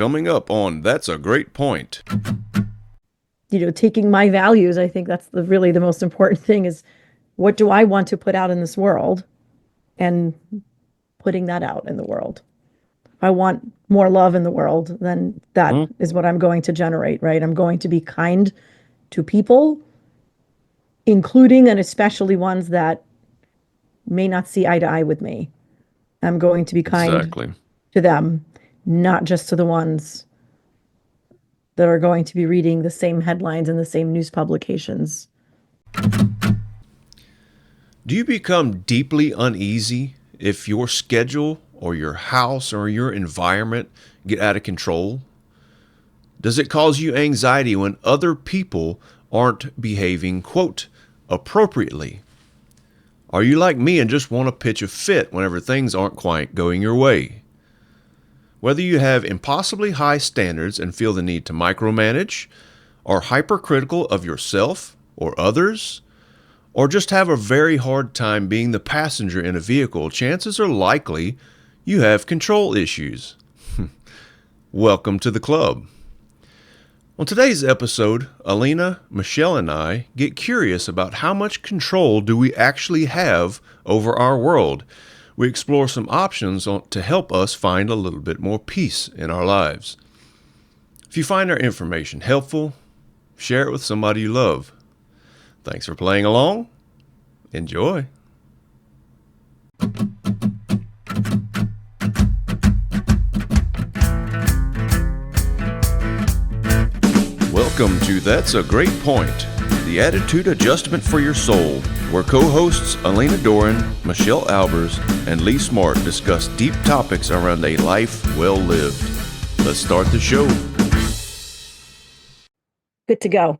coming up on That's a Great Point. Taking my values, I think that's really the most important thing is what do I want to put out in this world and putting that out in the world. If I want more love in the world, then that is what I'm going to generate, right? I'm going to be kind to people, including and especially ones that may not see eye to eye with me. I'm going to be kind Exactly. to them, not just to the ones that are going to be reading the same headlines in the same news publications. Do you become deeply uneasy if your schedule or your house or your environment get out of control? Does it cause you anxiety when other people aren't behaving, quote, appropriately? Are you like me and just want to pitch a fit whenever things aren't quite going your way? Whether you have impossibly high standards and feel the need to micromanage, are hypercritical of yourself or others, or just have a very hard time being the passenger in a vehicle, chances are likely you have control issues. Welcome to the club. On today's episode, Alina, Michelle, and I get curious about how much control do we actually have over our world. We explore some options to help us find a little bit more peace in our lives. If you find our information helpful, share it with somebody you love. Thanks for playing along. Enjoy. Welcome to That's a Great Point, the attitude adjustment for your soul, where co-hosts Alina Doran, Michelle Albers, and Lee Smart discuss deep topics around a life well lived. Let's start the show. Good to go.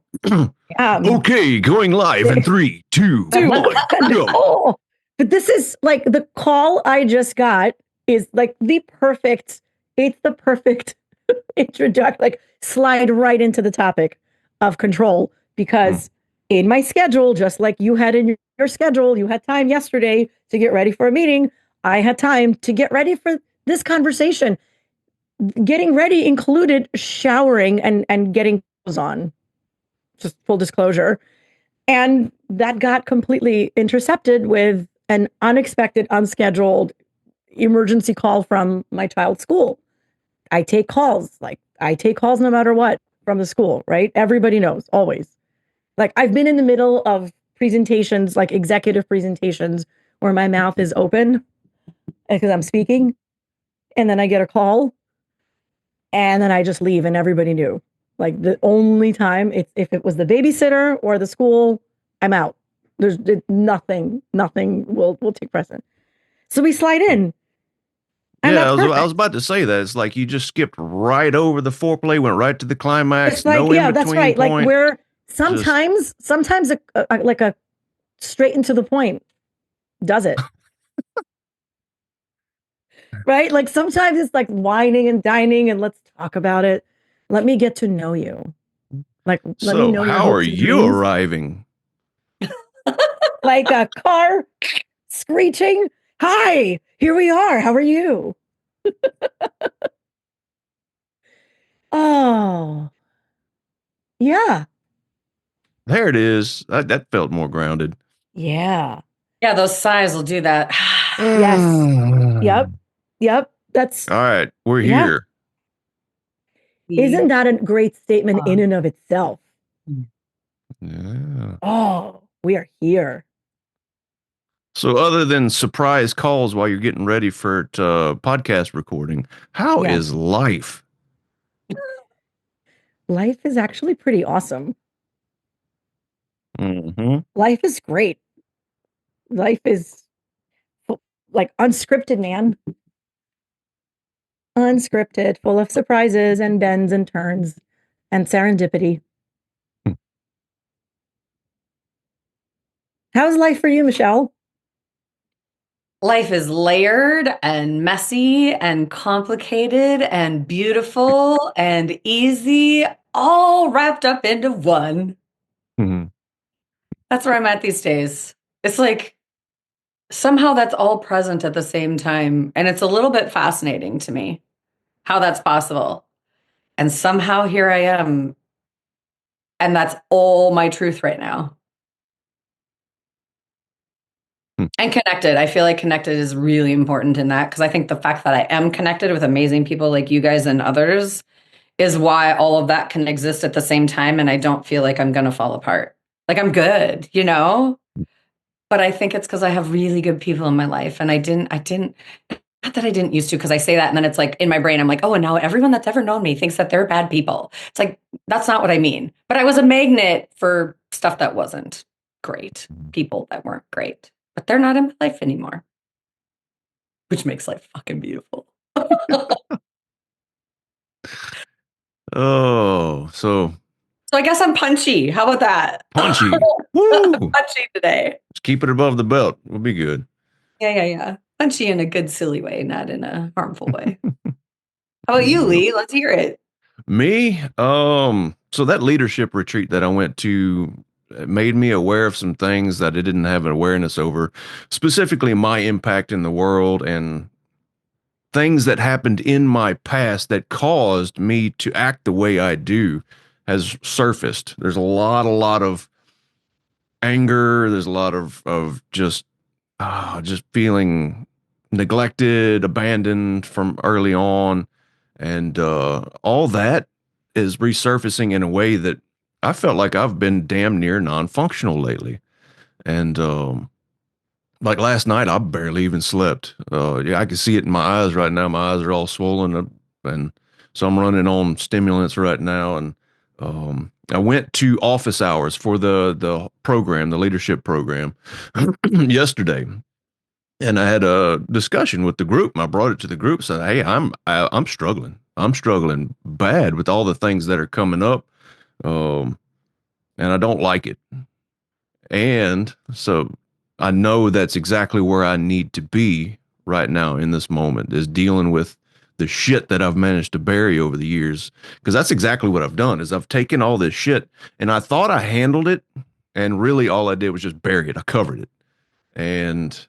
Okay, going live in 3, 2, 1, go. Oh, but this is like the call I just got is like it's the perfect introduction, like slide right into the topic of control because in my schedule, just like you had in your schedule, you had time yesterday to get ready for a meeting. I had time to get ready for this conversation. Getting ready included showering and getting clothes on. Just full disclosure. And that got completely intercepted with an unexpected, unscheduled emergency call from my child's school. I take calls no matter what from the school, right? Everybody knows, always. Like I've been in the middle of presentations, like executive presentations, where my mouth is open because I'm speaking. And then I get a call and then I just leave and everybody knew. Like the only time if it was the babysitter or the school, I'm out. There's nothing will take precedent. So we slide in. And Yeah, that's I was about to say that. It's like you just skipped right over the foreplay, went right to the climax. It's like, no yeah, in that's between right. point. Like we're sometimes a straight and to the point does it. Right? Like sometimes it's like whining and dining and let's talk about it. Let me get to know you. Like, let me know your how are hopes and you dreams. arriving? Like a car screeching. Hi, here we are. How are you? Oh, yeah. There it is. That felt more grounded. Yeah. Yeah, those sighs will do that. Yes. Yep. That's all right. We're yeah. here. Isn't that a great statement in and of itself? Yeah. Oh, we are here. So other than surprise calls while you're getting ready for podcast recording, how is life? Life is actually pretty awesome. Mm-hmm. Life is great. Life is like unscripted, man. Unscripted, full of surprises and bends and turns and serendipity. How's life for you, Michelle? Life is layered and messy and complicated and beautiful and easy, all wrapped up into one. Mm-hmm. That's where I'm at these days. It's like somehow that's all present at the same time. And it's a little bit fascinating to me how that's possible. And somehow here I am. And that's all my truth right now. And connected. I feel like connected is really important in that, because I think the fact that I am connected with amazing people like you guys and others is why all of that can exist at the same time. And I don't feel like I'm going to fall apart. Like I'm good, you know? But I think it's because I have really good people in my life. And not that I didn't used to, because I say that and then it's like in my brain, I'm like, oh, and now everyone that's ever known me thinks that they're bad people. It's like, that's not what I mean. But I was a magnet for stuff that wasn't great, people that weren't great, but they're not in my life anymore, which makes life fucking beautiful. Oh, so I guess I'm punchy. How about that? punchy. Woo! Punchy today. Just keep it above the belt. We'll be good. Yeah. Punchy in a good, silly way, not in a harmful way. How about you, Lee? Let's hear it. Me? So that leadership retreat that I went to made me aware of some things that I didn't have an awareness over, specifically my impact in the world and things that happened in my past that caused me to act the way I do has surfaced. There's a lot of anger. There's a lot of just feeling neglected, abandoned from early on, and all that is resurfacing in a way that I felt like I've been damn near non-functional lately. And like last night, I barely even slept. Yeah, I can see it in my eyes right now. My eyes are all swollen, and so I'm running on stimulants right now. And I went to office hours for the program, the leadership program, yesterday, and I had a discussion with the group. And I brought it to the group. Said, "Hey, I'm struggling. I'm struggling bad with all the things that are coming up, um, and I don't like it." And so I know that's exactly where I need to be right now in this moment, is dealing with the shit that I've managed to bury over the years. Because that's exactly what I've done is I've taken all this shit and I thought I handled it, and really all I did was just bury it. I covered it. And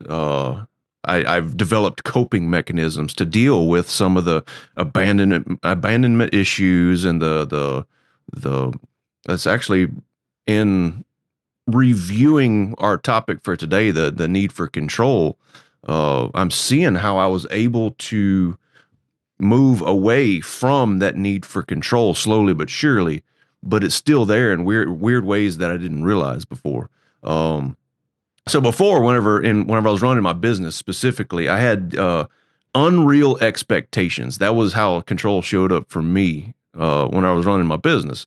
I've developed coping mechanisms to deal with some of the abandonment issues and the that's actually in reviewing our topic for today, the need for control. I'm seeing how I was able to move away from that need for control slowly but surely, but it's still there in weird ways that I didn't realize before. So before, whenever I was running my business specifically, I had unreal expectations. That was how control showed up for me when I was running my business.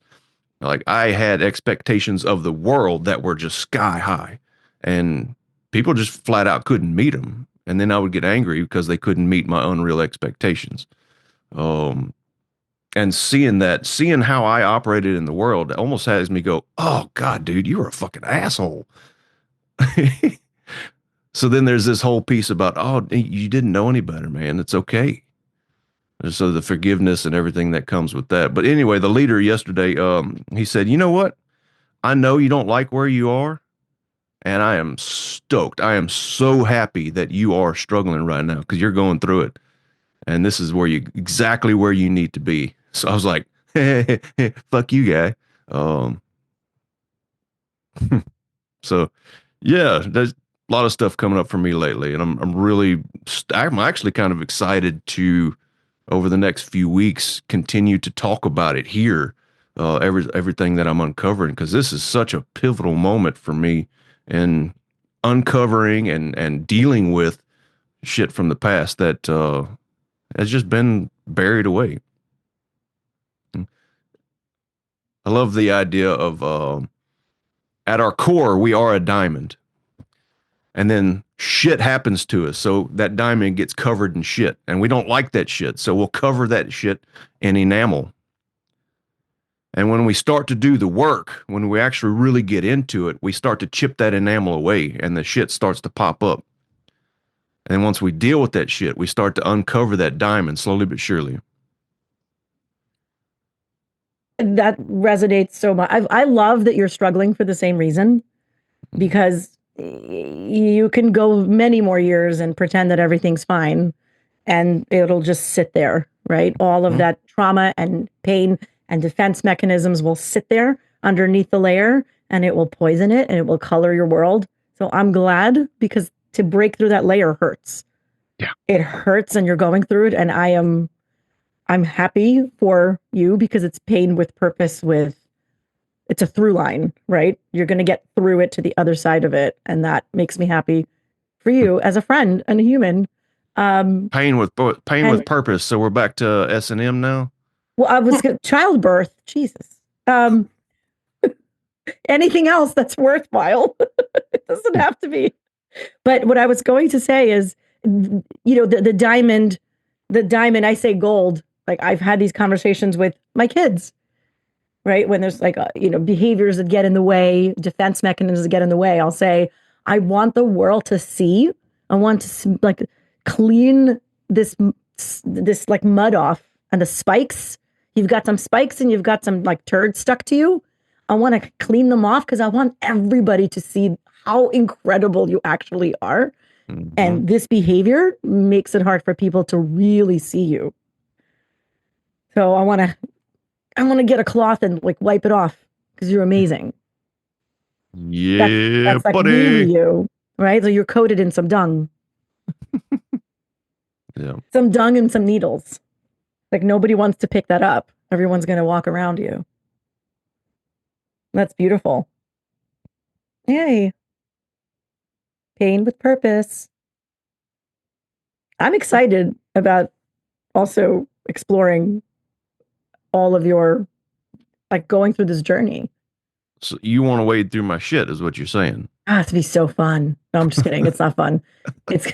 Like I had expectations of the world that were just sky high, and people just flat out couldn't meet them. And then I would get angry because they couldn't meet my unreal expectations. Um, and seeing how I operated in the world almost has me go, "Oh God, dude, you were a fucking asshole." So then there's this whole piece about, "Oh, you didn't know any better, man. It's okay." So the forgiveness and everything that comes with that. But anyway, the leader yesterday, he said, "You know what? I know you don't like where you are, and I am stoked. I am so happy that you are struggling right now because you're going through it, and this is exactly where you need to be." So I was like, "Fuck you, guy." Um, so yeah, there's a lot of stuff coming up for me lately, and I'm actually kind of excited to over the next few weeks continue to talk about it here, everything that I'm uncovering, because this is such a pivotal moment for me in uncovering and dealing with shit from the past that has just been buried away. I love the idea of at our core we are a diamond, and then shit happens to us, so that diamond gets covered in shit, and we don't like that shit, so we'll cover that shit in enamel. And when we start to do the work, when we actually really get into it, we start to chip that enamel away and the shit starts to pop up. And once we deal with that shit, we start to uncover that diamond slowly but surely. That resonates so much. I love that you're struggling for the same reason, because you can go many more years and pretend that everything's fine and it'll just sit there, right? All of that trauma and pain and defense mechanisms will sit there underneath the layer, and it will poison it, and it will color your world. So I'm glad, because to break through that layer hurts. Yeah. It hurts, and you're going through it, and I'm happy for you, because it's pain with purpose. It's a through line, right? You're going to get through it to the other side of it, and that makes me happy for you as a friend and a human. Pain with purpose. So we're back to S&M now. Well, I was childbirth. Jesus. Anything else that's worthwhile. It doesn't have to be. But what I was going to say is, the diamond, I say gold. Like, I've had these conversations with my kids, right? When there's like, behaviors that get in the way, defense mechanisms that get in the way, I'll say, I want the world to see. I want to like clean this like mud off and the spikes. You've got some spikes and you've got some like turds stuck to you. I want to clean them off, because I want everybody to see how incredible you actually are. Mm-hmm. And this behavior makes it hard for people to really see you. So I want to get a cloth and like wipe it off, because you're amazing. Yeah, that's like buddy. Really you, right? So you're coated in some dung. Yeah. Some dung and some needles. Like, nobody wants to pick that up. Everyone's going to walk around you. That's beautiful. Yay. Pain with purpose. I'm excited about also exploring all of your, like, going through this journey. So you want to wade through my shit, is what you're saying? It'd be so fun. No, I'm just kidding. It's not fun. It's.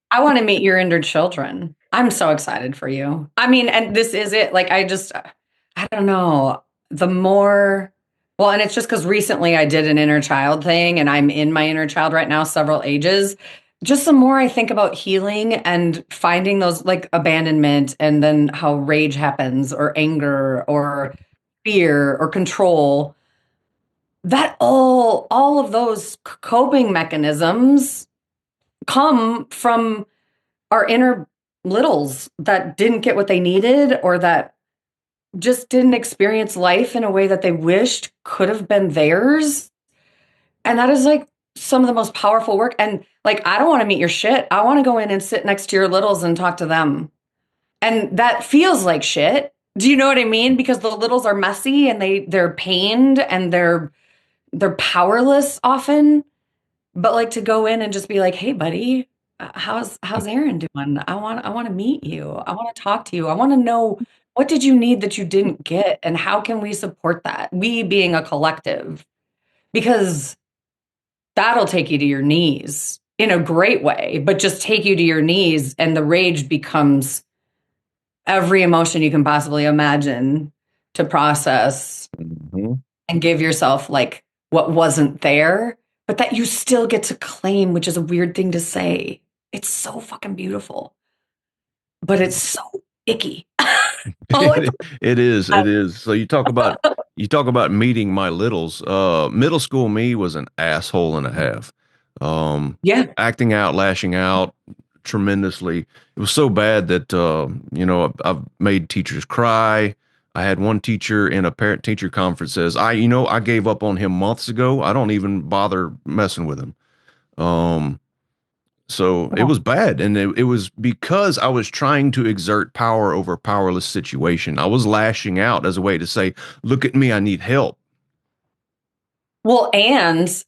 I want to meet your inner children. I'm so excited for you. I mean, and this is it. Like, I don't know. The more, well, and it's just because recently I did an inner child thing, and I'm in my inner child right now, several ages. Just the more I think about healing and finding those, like, abandonment, and then how rage happens, or anger, or fear, or control, that all of those coping mechanisms come from our inner littles that didn't get what they needed, or that just didn't experience life in a way that they wished could have been theirs. And that is like some of the most powerful work. And like, I don't want to meet your shit. I want to go in and sit next to your littles and talk to them. And that feels like shit. Do you know what I mean? Because the littles are messy, and they're pained, and they're powerless often. But like, to go in and just be like, hey, buddy, how's Aaron doing? I want to meet you. I want to talk to you. I want to know, what did you need that you didn't get, and how can we support that? We being a collective, because that'll take you to your knees in a great way, but just take you to your knees, and the rage becomes every emotion you can possibly imagine to process. Mm-hmm. And give yourself like what wasn't there, but that you still get to claim, which is a weird thing to say. It's so fucking beautiful, but it's so icky. It is. So you talk about meeting my littles. Middle school me was an asshole and a half. Acting out, lashing out tremendously. It was so bad that I've made teachers cry. I had one teacher in a parent-teacher conference says, I gave up on him months ago. I don't even bother messing with him. So it was bad. And it was because I was trying to exert power over a powerless situation. I was lashing out as a way to say, look at me, I need help. Well, and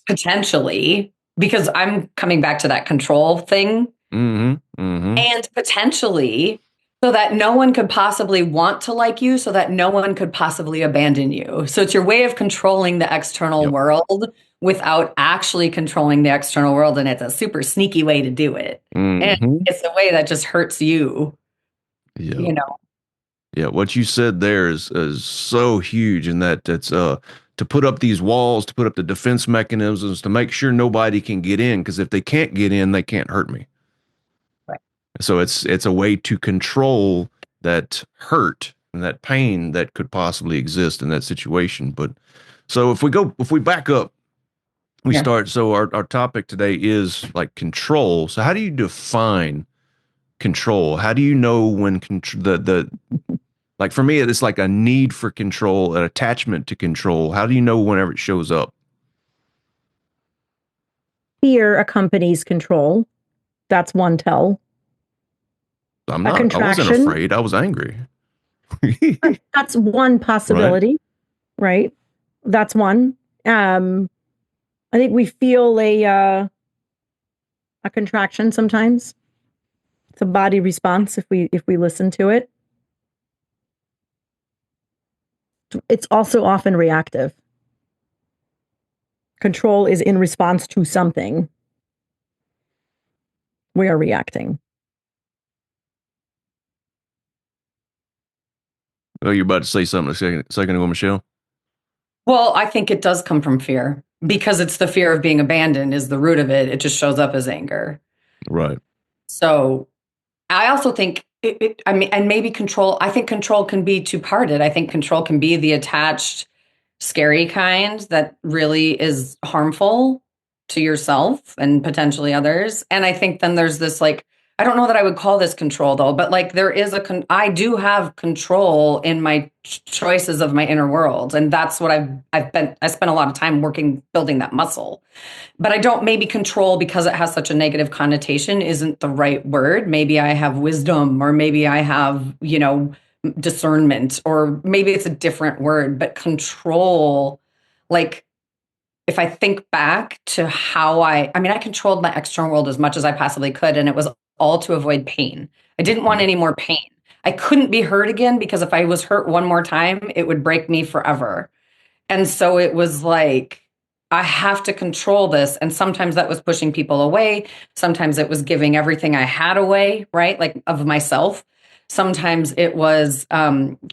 potentially, because I'm coming back to that control thing, and potentially so that no one could possibly want to like you, so that no one could possibly abandon you. So it's your way of controlling the external world without actually controlling the external world. And it's a super sneaky way to do it. And it's a way that just hurts you, you know? Yeah, what you said there is so huge, in that it's to put up these walls, to put up the defense mechanisms, to make sure nobody can get in, because if they can't get in, they can't hurt me. Right. So it's a way to control that hurt and that pain that could possibly exist in that situation. But so if we back up, we start. So our topic today is like control. So how do you define control? How do you know when the like for me, it's like a need for control, an attachment to control. How do you know whenever it shows up? Fear accompanies control. That's one tell. I'm A not. I wasn't contraction. afraid. I was angry. That's one possibility, right? That's one. I think we feel a contraction sometimes. It's a body response if we listen to it. It's also often reactive. Control is in response to something. We are reacting. Oh, you're about to say something a second ago, Michelle? Well, I think it does come from fear because it's the fear of being abandoned is the root of it. It just shows up as anger. Right. So I also think I mean, and maybe control, I think control can be two-parted. I think control can be the attached, scary kind that really is harmful to yourself and potentially others. And I think then there's this like, I don't know that I would call this control though, but like there is I do have control in my choices of my inner world. And that's what I spent a lot of time working, building that muscle. But I don't, maybe control because it has such a negative connotation isn't the right word. Maybe I have wisdom, or maybe I have, discernment, or maybe it's a different word, but control, like if I think back to how I mean, I controlled my external world as much as I possibly could, and it was all to avoid pain. I didn't want any more pain. I couldn't be hurt again because if I was hurt one more time, it would break me forever. And so it was like, I have to control this. And sometimes that was pushing people away. Sometimes it was giving everything I had away, right? Like of myself. Sometimes it was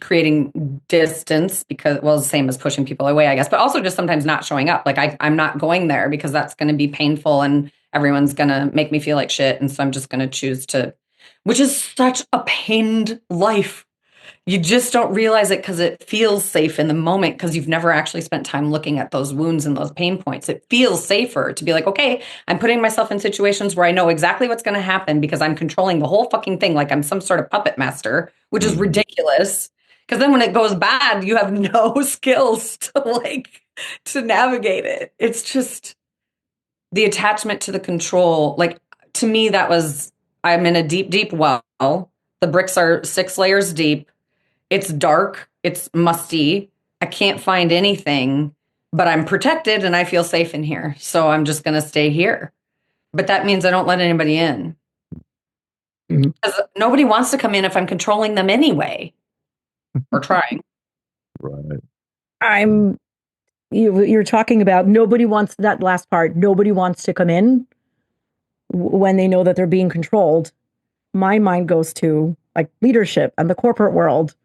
creating distance because, well, the same as pushing people away, I guess, but also just sometimes not showing up. Like I'm not going there because that's going to be painful and everyone's going to make me feel like shit. And so I'm just going to choose to, which is such a pained life. You just don't realize it because it feels safe in the moment because you've never actually spent time looking at those wounds and those pain points. It feels safer to be like, okay, I'm putting myself in situations where I know exactly what's going to happen because I'm controlling the whole fucking thing like I'm some sort of puppet master, which is ridiculous. Because then when it goes bad, you have no skills to navigate it. It's just the attachment to the control. Like to me, I'm in a deep, deep well. The bricks are 6 layers deep. It's dark, it's musty. I can't find anything, but I'm protected and I feel safe in here. So I'm just going to stay here. But that means I don't let anybody in. Because nobody wants to come in if I'm controlling them anyway or trying. Right. You're talking about nobody wants that last part. Nobody wants to come in when they know that they're being controlled. My mind goes to like leadership and the corporate world.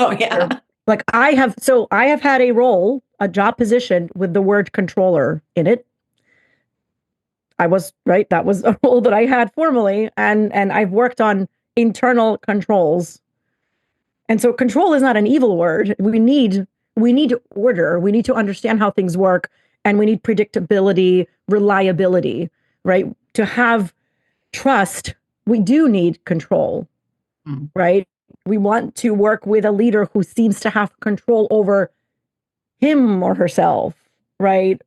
Oh, yeah. Like I have had a job position with the word controller in it. That was a role that I had formally, and I've worked on internal controls. And so control is not an evil word. We need order. We need to understand how things work, and we need predictability, reliability, right? To have trust, we do need control, right? We want to work with a leader who seems to have control over him or herself, right?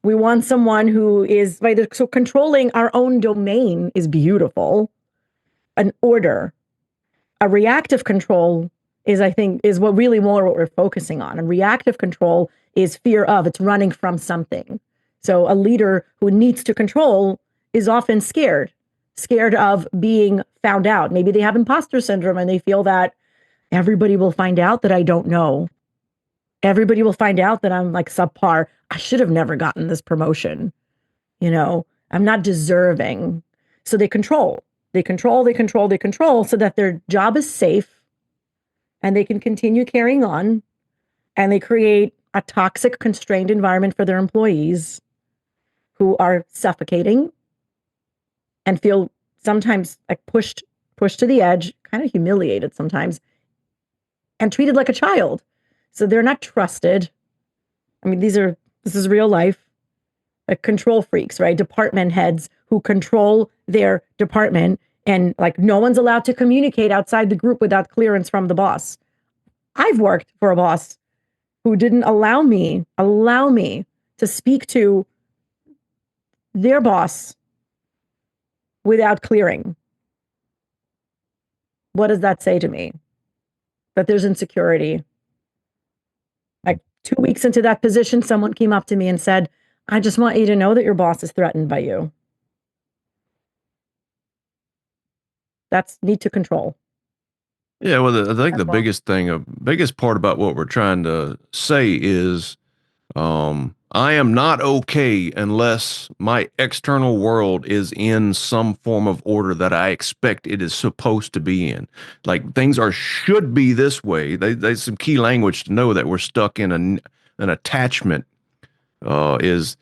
We want someone who is, right? So controlling our own domain is beautiful. An order. A reactive control I think, is what we're focusing on. And reactive control is fear of, it's running from something. So a leader who needs to control is often scared of being found out. Maybe they have imposter syndrome and they feel that everybody will find out that I don't know. Everybody will find out that I'm like subpar. I should have never gotten this promotion. I'm not deserving. So they control so that their job is safe and they can continue carrying on, and they create a toxic, constrained environment for their employees who are suffocating and feel sometimes like pushed to the edge, kind of humiliated sometimes, and treated like a child. So they're not trusted. I mean, this is real life. Like control freaks, right? Department heads who control their department And like, no one's allowed to communicate outside the group without clearance from the boss. I've worked for a boss who didn't allow me to speak to their boss without clearing. What does that say to me? That there's insecurity. Like 2 weeks into that position, someone came up to me and said, I just want you to know that your boss is threatened by you. That's need to control. Yeah, well, I think the biggest part about what we're trying to say is, I am not okay unless my external world is in some form of order that I expect it is supposed to be in. Like things should be this way. There's some key language to know that we're stuck in an attachment. Things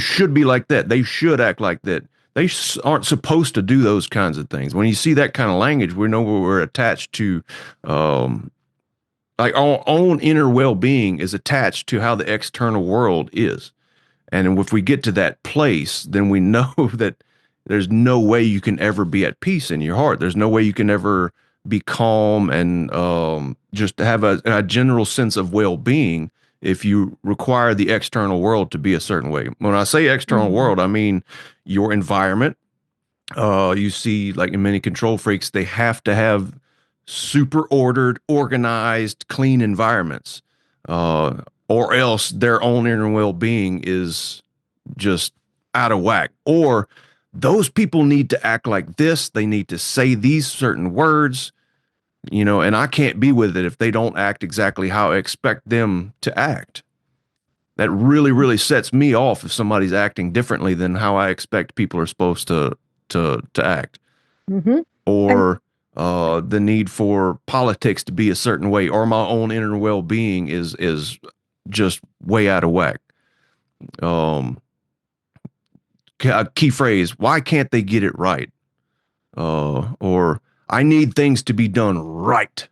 should be like that. They should act like that. They aren't supposed to do those kinds of things. When you see that kind of language, we know we're attached to, like our own inner well-being is attached to how the external world is. And if we get to that place, then we know that there's no way you can ever be at peace in your heart. There's no way you can ever be calm and just have a general sense of well-being if you require the external world to be a certain way. When I say external world, I mean your environment. You see, like in many control freaks, they have to have super ordered, organized, clean environments, or else their own inner well-being is just out of whack. Or those people need to act like this. They need to say these certain words, and I can't be with it if they don't act exactly how I expect them to act. That really, really sets me off if somebody's acting differently than how I expect people are supposed to act. Mm-hmm. Or the need for politics to be a certain way, or my own inner well-being is just way out of whack. Key phrase: why can't they get it right? Or I need things to be done right.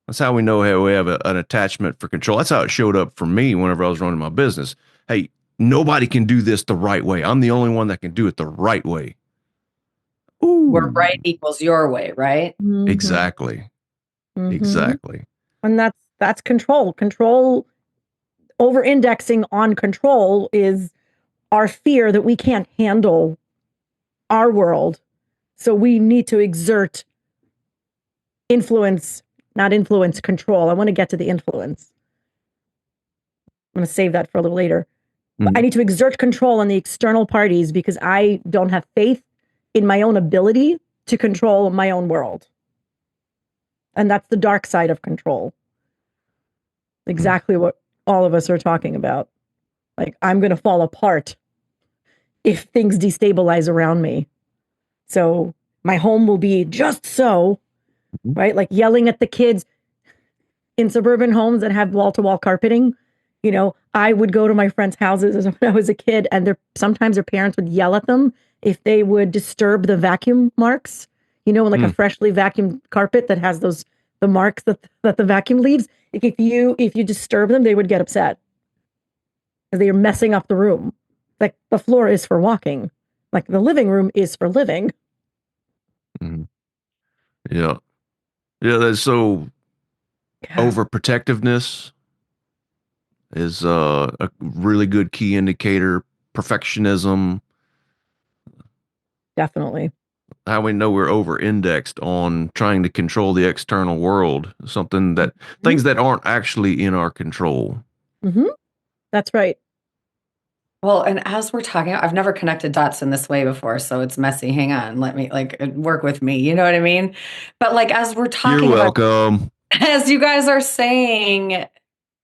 That's how we know how we have an attachment for control. That's how it showed up for me whenever I was running my business. Hey, nobody can do this the right way. I'm the only one that can do it the right way. Ooh. Where right equals your way, right? Mm-hmm. Exactly. Mm-hmm. Exactly. And that's control. Control, over-indexing on control is our fear that we can't handle our world. So we need to exert influence, not influence, control. I want to get to the influence. I'm going to save that for a little later. Mm-hmm. But I need to exert control on the external parties because I don't have faith in my own ability to control my own world. And that's the dark side of control. Exactly what all of us are talking about. Like, I'm going to fall apart if things destabilize around me. So my home will be just so, right? Like yelling at the kids in suburban homes that have wall-to-wall carpeting. I would go to my friends' houses when I was a kid, and sometimes their parents would yell at them if they would disturb the vacuum marks, like a freshly vacuumed carpet that has the marks that the vacuum leaves. If you disturb them, they would get upset because they are messing up the room. Like the floor is for walking, like the living room is for living. Mm-hmm. Yeah, that's so overprotectiveness is a really good key indicator. Perfectionism. Definitely. How we know we're over-indexed on trying to control the external world, things that aren't actually in our control. Mm-hmm. That's right. Well, and as we're talking, I've never connected dots in this way before, so it's messy. Hang on, let me work with me. You know what I mean? But as we're talking, you're welcome. As you guys are saying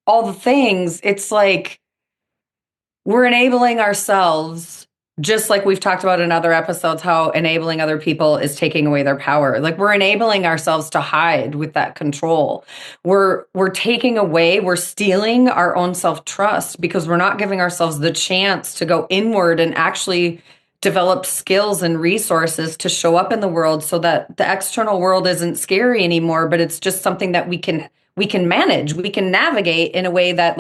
all the things, it's like we're enabling ourselves, just like we've talked about in other episodes, how enabling other people is taking away their power. Like we're enabling ourselves to hide with that control. We're taking away, we're stealing our own self-trust because we're not giving ourselves the chance to go inward and actually develop skills and resources to show up in the world so that the external world isn't scary anymore, but it's just something that we can manage, we can navigate in a way that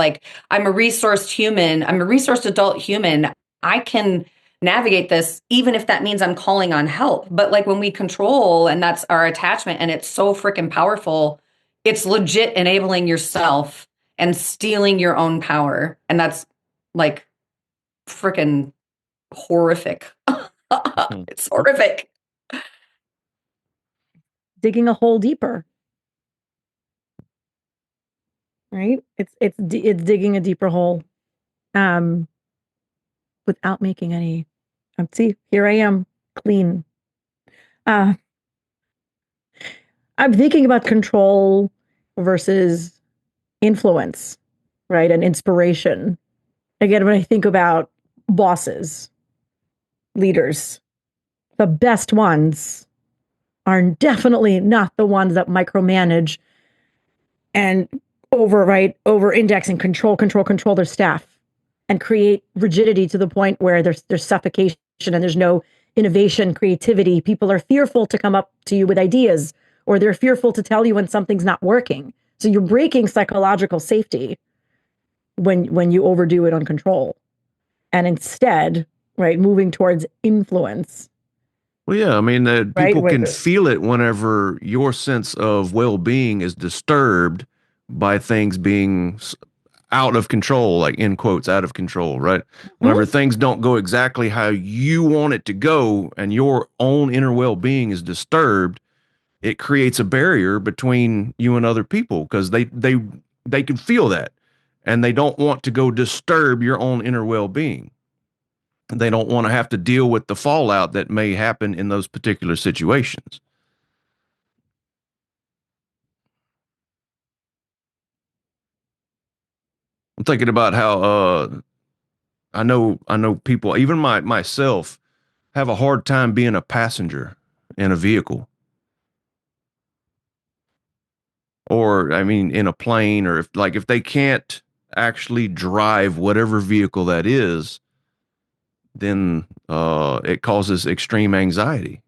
I'm a resourced human, I'm a resourced adult human. I can navigate this, even if that means I'm calling on help. But like when we control and that's our attachment and it's so freaking powerful, it's legit enabling yourself and stealing your own power. And that's like freaking horrific. It's horrific. Digging a hole deeper. Right? It's digging a deeper hole. Without making any, see, here I am, clean. I'm thinking about control versus influence, right? And inspiration. Again, when I think about bosses, leaders, the best ones are definitely not the ones that micromanage and over index and control their staff and create rigidity to the point where there's suffocation and there's no innovation, creativity. People are fearful to come up to you with ideas, or they're fearful to tell you when something's not working. So you're breaking psychological safety when you overdo it on control. And instead, right, moving towards influence. Well, yeah, I mean, people can feel it whenever your sense of well-being is disturbed by things being out of control, like in quotes, out of control, right? Whenever things don't go exactly how you want it to go and your own inner well-being is disturbed, it creates a barrier between you and other people because they can feel that and they don't want to go disturb your own inner well-being. They don't want to have to deal with the fallout that may happen in those particular situations. I'm thinking about how I know people, even myself, have a hard time being a passenger in a vehicle. Or I mean in a plane, or if they can't actually drive whatever vehicle that is, then it causes extreme anxiety.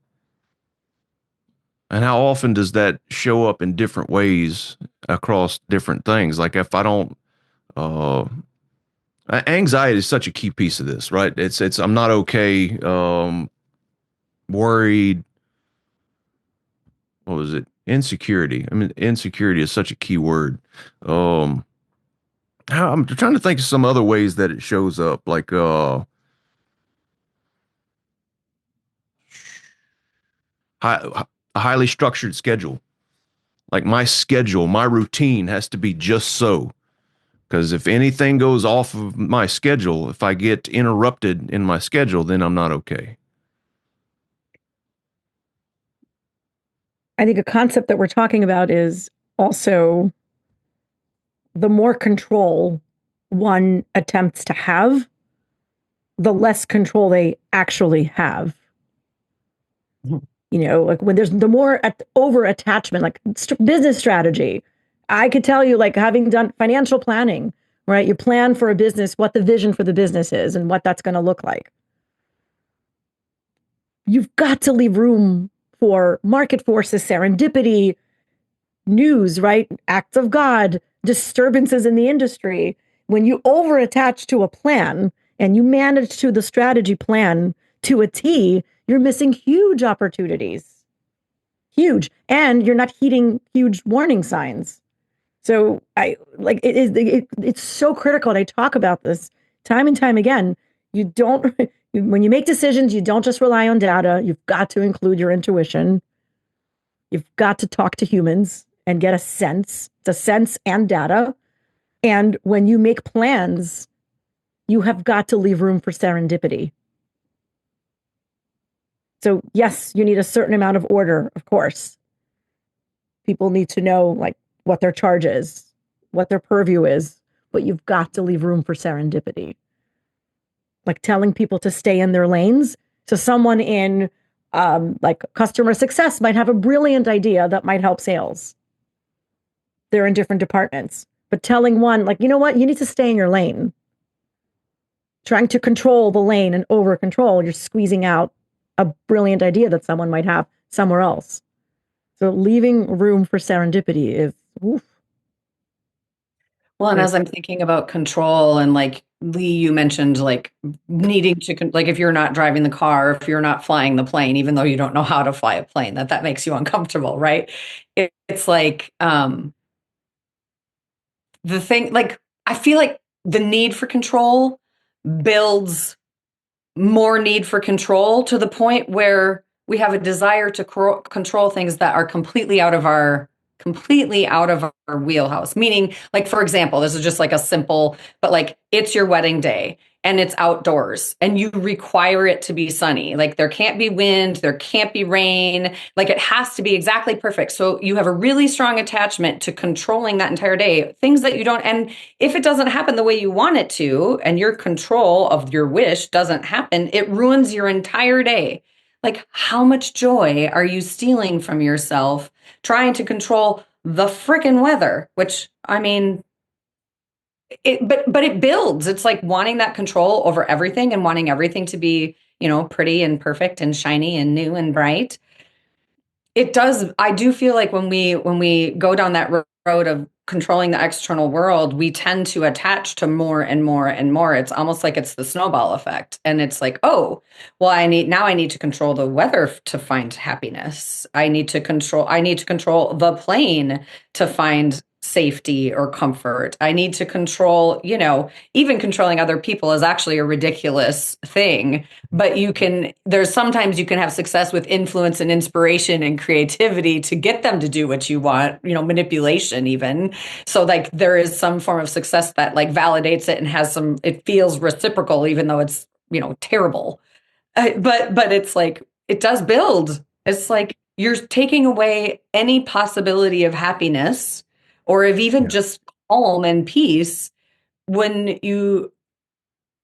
And how often does that show up in different ways across different things? Like if I don't, anxiety is such a key piece of this, right? It's I'm not okay, worried. What was it? Insecurity. I mean, insecurity is such a key word. I'm trying to think of some other ways that it shows up, like a highly structured schedule. Like my schedule, my routine has to be just so. Because if anything goes off of my schedule, if I get interrupted in my schedule, then I'm not okay. I think a concept that we're talking about is also the more control one attempts to have, the less control they actually have. You know, like when there's the more over attachment, like business strategy. I could tell you, like having done financial planning, right? You plan for a business, what the vision for the business is and what that's going to look like. You've got to leave room for market forces, serendipity, news, right? Acts of God, disturbances in the industry. When you over attach to a plan and you manage to the strategy plan to a T, you're missing huge opportunities. Huge. And you're not heeding huge warning signs. So I like it's so critical. And I talk about this time and time again. You don't, when you make decisions, you don't just rely on data. You've got to include your intuition. You've got to talk to humans and get a sense and data. And when you make plans, you have got to leave room for serendipity. So yes, you need a certain amount of order, of course. People need to know like what their charge is, what their purview is, but you've got to leave room for serendipity. Like telling people to stay in their lanes. So someone in like customer success might have a brilliant idea that might help sales. They're in different departments, but telling one like, you know what, you need to stay in your lane. Trying to control the lane and over control, you're squeezing out a brilliant idea that someone might have somewhere else. So leaving room for serendipity is oof. Well, and as I'm thinking about control and like Lee, you mentioned like needing to, like if you're not driving the car, if you're not flying the plane, even though you don't know how to fly a plane, that makes you uncomfortable, right? It's like the thing, like I feel like the need for control builds more need for control to the point where we have a desire to control things that are completely out of our wheelhouse. Meaning, like for example, this is just like a simple, but like it's your wedding day and it's outdoors and you require it to be sunny. Like there can't be wind, there can't be rain, like it has to be exactly perfect. So you have a really strong attachment to controlling that entire day, things that you don't, and if it doesn't happen the way you want it to, and your control of your wish doesn't happen, it ruins your entire day. Like, how much joy are you stealing from yourself trying to control the freaking weather? Which, I mean, but it builds. It's like wanting that control over everything and wanting everything to be, pretty and perfect and shiny and new and bright. It does. I do feel like when we go down that road of controlling the external world, we tend to attach to more and more and more. It's almost like it's the snowball effect. And it's like, oh, well, I need to control the weather to find happiness. I need to control the plane to find safety or comfort. I need to control, even controlling other people is actually a ridiculous thing, but there's sometimes you can have success with influence and inspiration and creativity to get them to do what you want, manipulation even. So like there is some form of success that like validates it and it feels reciprocal, even though it's, terrible. But it's like, it does build. It's like you're taking away any possibility of happiness or of even just calm and peace when you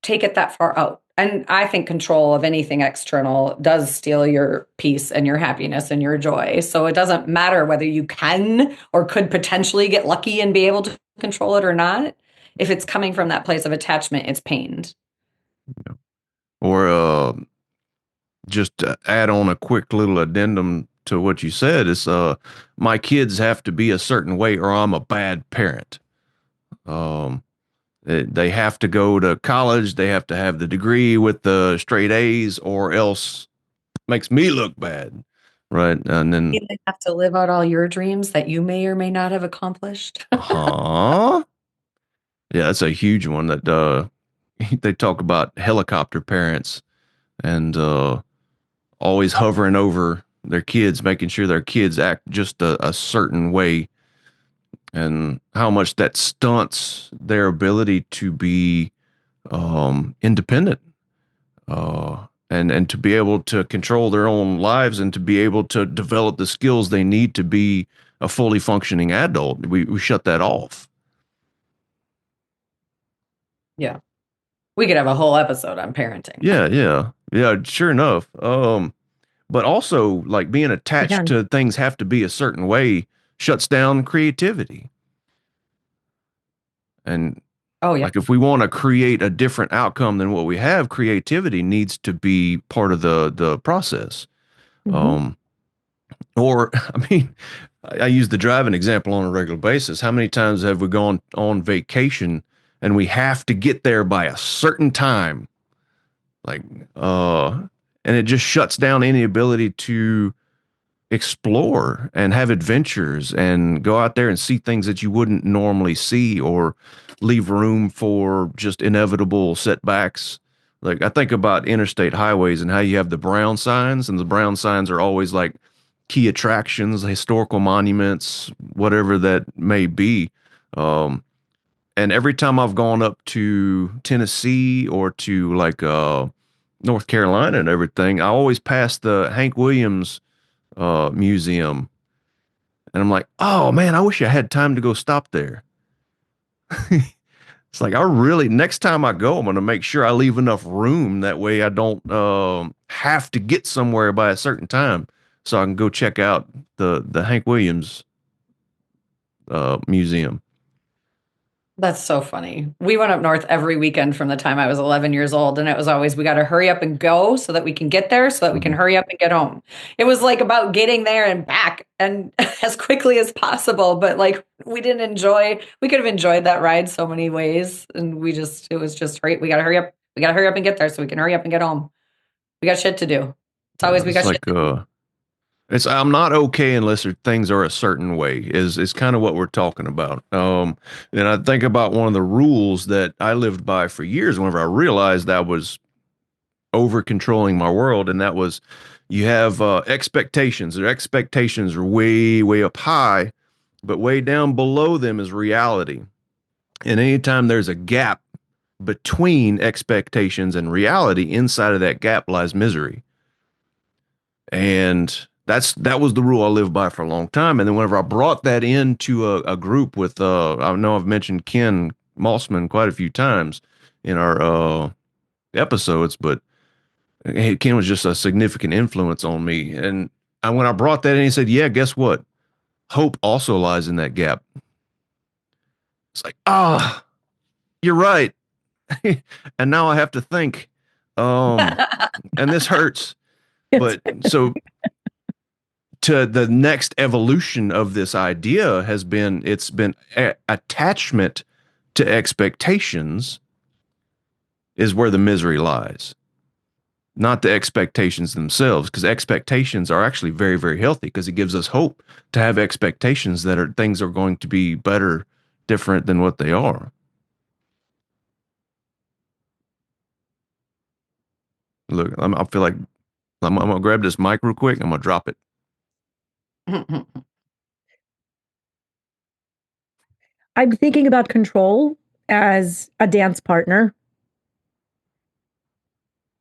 take it that far out. And I think control of anything external does steal your peace and your happiness and your joy. So it doesn't matter whether you can or could potentially get lucky and be able to control it or not. If it's coming from that place of attachment, it's pained. Or just to add on a quick little addendum to what you said is my kids have to be a certain way or I'm a bad parent. They have to go to college, they have to have the degree with the straight A's or else makes me look bad. Right. And then They have to live out all your dreams that you may or may not have accomplished. huh? Yeah, that's a huge one that they talk about helicopter parents and always hovering over their kids, making sure their kids act just a certain way, and how much that stunts their ability to be independent, and to be able to control their own lives and to be able to develop the skills they need to be a fully functioning adult. We shut that off. Yeah. We could have a whole episode on parenting. Yeah. Sure enough. But also like being attached to things have to be a certain way shuts down creativity. And oh yeah, like if we want to create a different outcome than what we have, creativity needs to be part of the process. Mm-hmm. Or I mean, I use the driving example on a regular basis. How many times have we gone on vacation and we have to get there by a certain time? Like, and it just shuts down any ability to explore and have adventures and go out there and see things that you wouldn't normally see or leave room for just inevitable setbacks. Like I think about interstate highways and how you have the brown signs, and the brown signs are always like key attractions, historical monuments, whatever that may be. And every time I've gone up to Tennessee or to like North Carolina and everything, I always pass the Hank Williams museum, and I'm like, oh man, I wish I had time to go stop there. It's like I really next time I go, I'm gonna make sure I leave enough room that way I don't have to get somewhere by a certain time, so I can go check out the Hank Williams museum. That's so funny. We went up north every weekend from the time I was 11 years old, and it was always, we got to hurry up and go so that we can get there, so that we can hurry up and get home. It was like about getting there and back and as quickly as possible. But like, we could have enjoyed that ride so many ways. And it was just, we got to hurry up. We got to hurry up and get there so we can hurry up and get home. We got shit to do. It's always, we It's got like shit to do. I'm not okay unless things are a certain way is kind of what we're talking about. And I think about one of the rules that I lived by for years whenever I realized I was over controlling my world, and that was you have expectations. Their expectations are way, way up high, but way down below them is reality. And anytime there's a gap between expectations and reality, inside of that gap lies misery. And that was the rule I lived by for a long time. And then whenever I brought that into a group with I know I've mentioned Ken Mossman quite a few times in our episodes, but Ken was just a significant influence on me. And when I brought that in, he said, "Yeah, guess what? Hope also lies in that gap." It's like, you're right. And now I have to think, and this hurts. But so to the next evolution of this idea it's been attachment to expectations is where the misery lies, not the expectations themselves, because expectations are actually very, very healthy because it gives us hope to have expectations that things are going to be better, different than what they are. Look, I feel like I'm going to grab this mic real quick. I'm going to drop it. I'm thinking about control as a dance partner.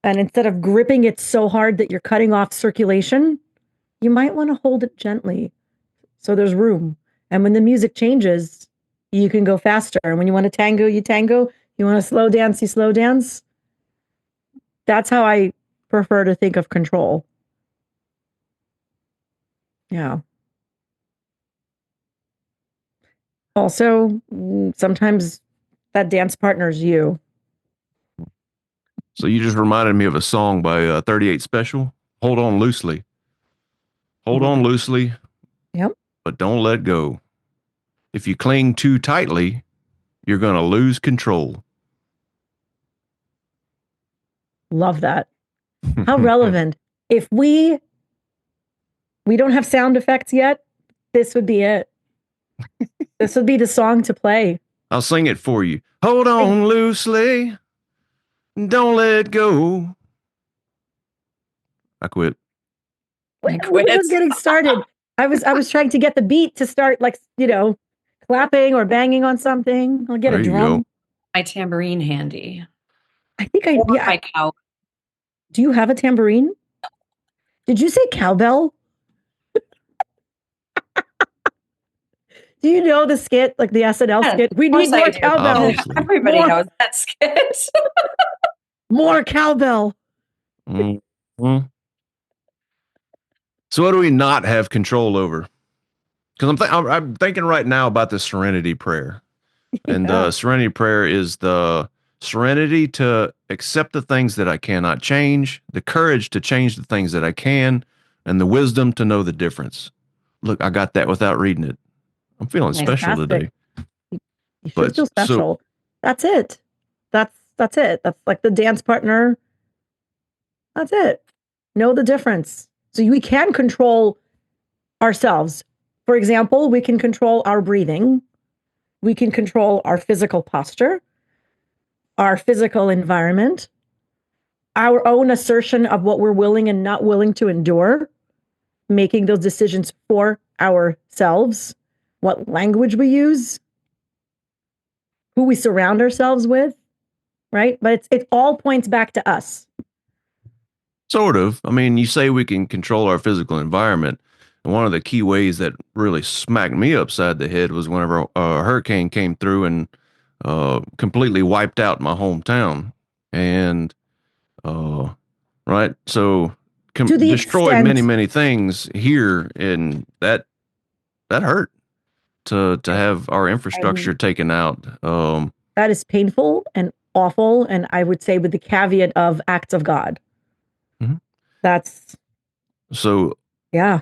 And instead of gripping it so hard that you're cutting off circulation, you might want to hold it gently so there's room. And when the music changes, you can go faster. And when you want to tango, you tango. You want to slow dance, you slow dance. That's how I prefer to think of control. Yeah. Also, sometimes that dance partner is you. So you just reminded me of a song by 38 Special. Hold on loosely. Hold on loosely. Yep. But don't let go. If you cling too tightly, you're going to lose control. Love that. How relevant. If we don't have sound effects yet, this would be it. This would be the song to play. I'll sing it for you. Hold on loosely. Don't let go. I quit. We're just getting started. I was trying to get the beat to start, like, clapping or banging on something. I'll get There a you drum. go. My tambourine handy. I think My cow. Do you have a tambourine? Did you say cowbell? Do you know the skit, like the SNL skit? We need more cowbell. Obviously. Everybody knows that skit. More cowbell. Mm-hmm. So what do we not have control over? Because I'm thinking right now about the serenity prayer. And the serenity prayer is the serenity to accept the things that I cannot change, the courage to change the things that I can, and the wisdom to know the difference. Look, I got that without reading it. I'm feeling special today. You should feel special. That's it. That's it. That's like the dance partner. That's it. Know the difference. So we can control ourselves. For example, we can control our breathing. We can control our physical posture, our physical environment, our own assertion of what we're willing and not willing to endure, making those decisions for ourselves, what language we use, who we surround ourselves with, right? But it all points back to us. Sort of. I mean, you say we can control our physical environment. And one of the key ways that really smacked me upside the head was whenever a hurricane came through and completely wiped out my hometown. And, right. So destroyed many, many things here. And that hurt to have our infrastructure taken out. That is painful and awful, and I would say with the caveat of acts of God. That's so. Yeah.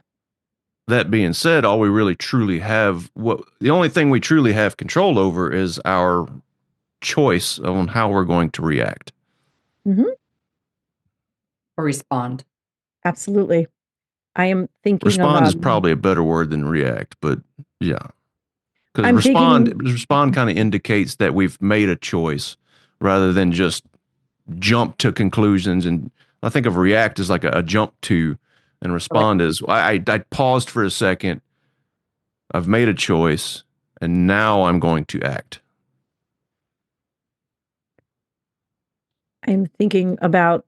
That being said, all we really truly have, the only thing we truly have control over is our choice on how we're going to react. Or respond. Absolutely. I am thinking respond is probably a better word than react, but yeah. Because respond kind of indicates that we've made a choice rather than just jump to conclusions. And I think of react as like a jump to, and respond is I paused for a second. I've made a choice, and now I'm going to act. I'm thinking about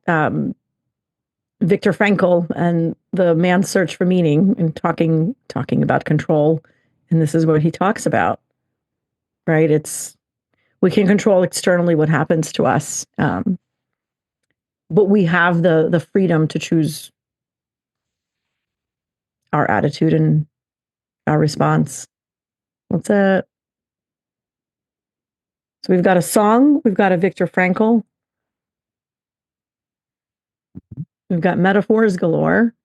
Viktor Frankl and the man's search for meaning, and talking about control. And this is what he talks about, right? We can control externally what happens to us, but we have the freedom to choose our attitude and our response. What's that? So we've got a song, we've got a Viktor Frankl, we've got metaphors galore.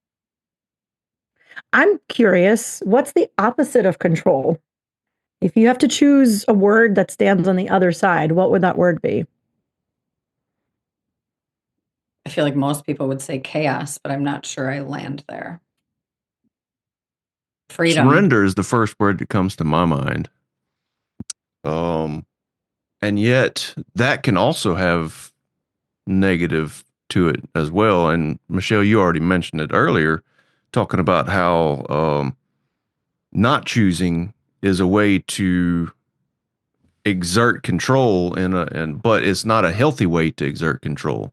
I'm curious, what's the opposite of control? If you have to choose a word that stands on the other side, what would that word be? I feel like most people would say chaos, but I'm not sure I land there. Freedom. Surrender is the first word that comes to my mind. And yet that can also have negative to it as well. And Michelle, you already mentioned it earlier, talking about how not choosing is a way to exert control but it's not a healthy way to exert control.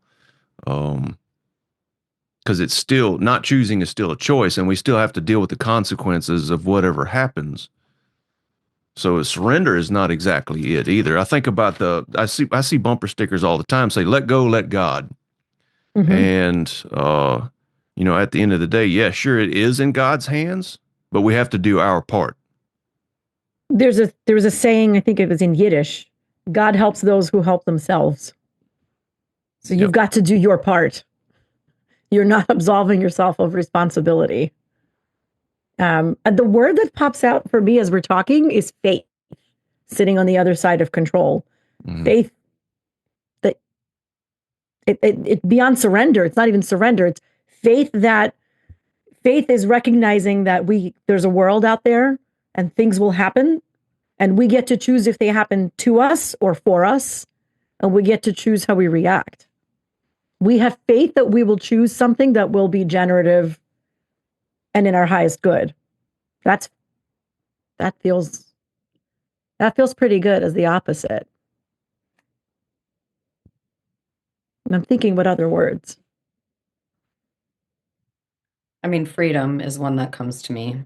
Because it's still, not choosing is still a choice, and we still have to deal with the consequences of whatever happens. So surrender is not exactly it either. I think about I see bumper stickers all the time say, let go, let God. And, at the end of the day, yeah, sure, it is in God's hands, but we have to do our part. There was a saying, I think it was in Yiddish, God helps those who help themselves. So you've got to do your part. You're not absolving yourself of responsibility. And the word that pops out for me as we're talking is faith, sitting on the other side of control. Faith, that it beyond surrender. It's not even surrender. It's faith is recognizing that there's a world out there and things will happen, and we get to choose if they happen to us or for us, and we get to choose how we react. We have faith that we will choose something that will be generative and in our highest good. That feels pretty good as the opposite. And I'm thinking what other words. I mean, freedom is one that comes to me.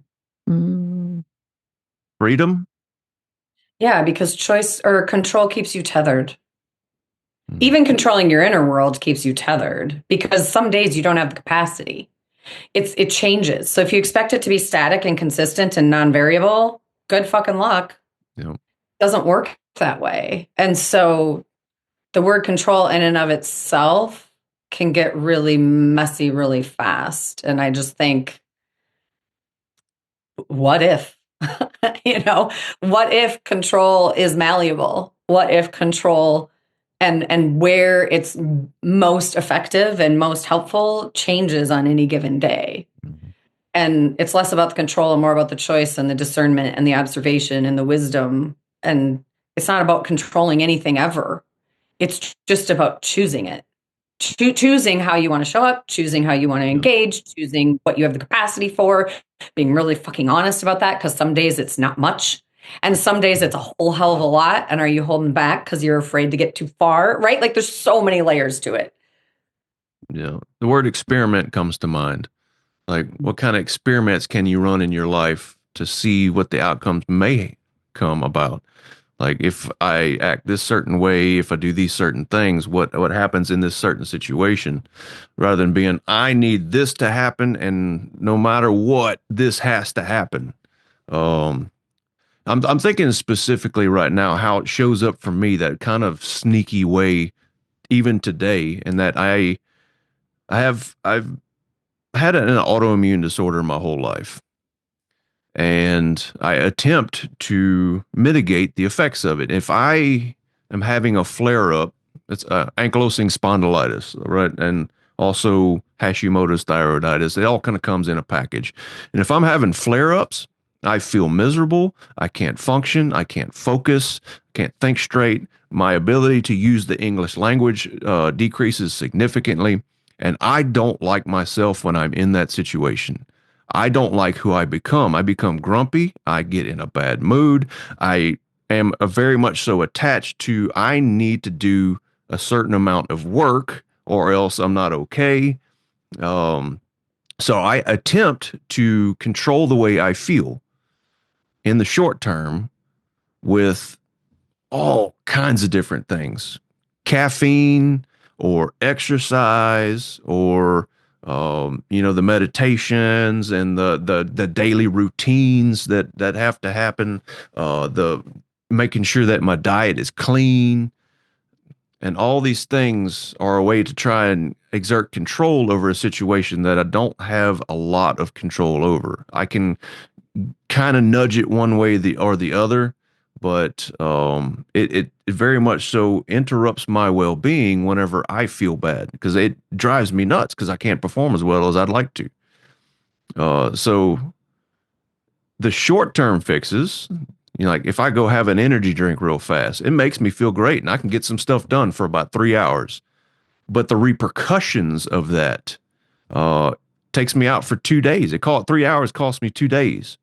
Freedom? Yeah, because choice or control keeps you tethered. Even controlling your inner world keeps you tethered, because some days you don't have the capacity. It changes. So if you expect it to be static and consistent and non-variable, good fucking luck. Yep. Doesn't work that way. And so the word control in and of itself can get really messy really fast. And I just think, what if? What if control is malleable? What if control and where it's most effective and most helpful changes on any given day? And it's less about the control and more about the choice and the discernment and the observation and the wisdom. And it's not about controlling anything ever. It's just about choosing it. Choosing how you want to show up, choosing how you want to engage, choosing what you have the capacity for, being really fucking honest about that, because some days it's not much. And some days it's a whole hell of a lot. And are you holding back because you're afraid to get too far? Right? Like there's so many layers to it. Yeah. The word experiment comes to mind. Like, what kind of experiments can you run in your life to see what the outcomes may come about? Like, if I act this certain way, if I do these certain things, what happens in this certain situation, rather than being, I need this to happen, and no matter what, this has to happen. I'm thinking specifically right now how it shows up for me, that kind of sneaky way, even today, and that I've had an autoimmune disorder my whole life, and I attempt to mitigate the effects of it. If I am having a flare up, it's ankylosing spondylitis, right? And also Hashimoto's thyroiditis. It all kind of comes in a package. And if I'm having flare ups, I feel miserable. I can't function. I can't focus. Can't think straight. My ability to use the English language decreases significantly. And I don't like myself when I'm in that situation. I don't like who I become. I become grumpy. I get in a bad mood. I am very much so attached to, I need to do a certain amount of work or else I'm not okay. Um, so I attempt to control the way I feel in the short term with all kinds of different things, caffeine or exercise or the meditations and the daily routines that have to happen, the making sure that my diet is clean, and all these things are a way to try and exert control over a situation that I don't have a lot of control over. I can kind of nudge it one way or the other, but it very much so interrupts my well-being whenever I feel bad, because it drives me nuts because I can't perform as well as I'd like to. So the short-term fixes, like if I go have an energy drink real fast, it makes me feel great and I can get some stuff done for about 3 hours. But the repercussions of that takes me out for 2 days. 3 hours cost me 2 days.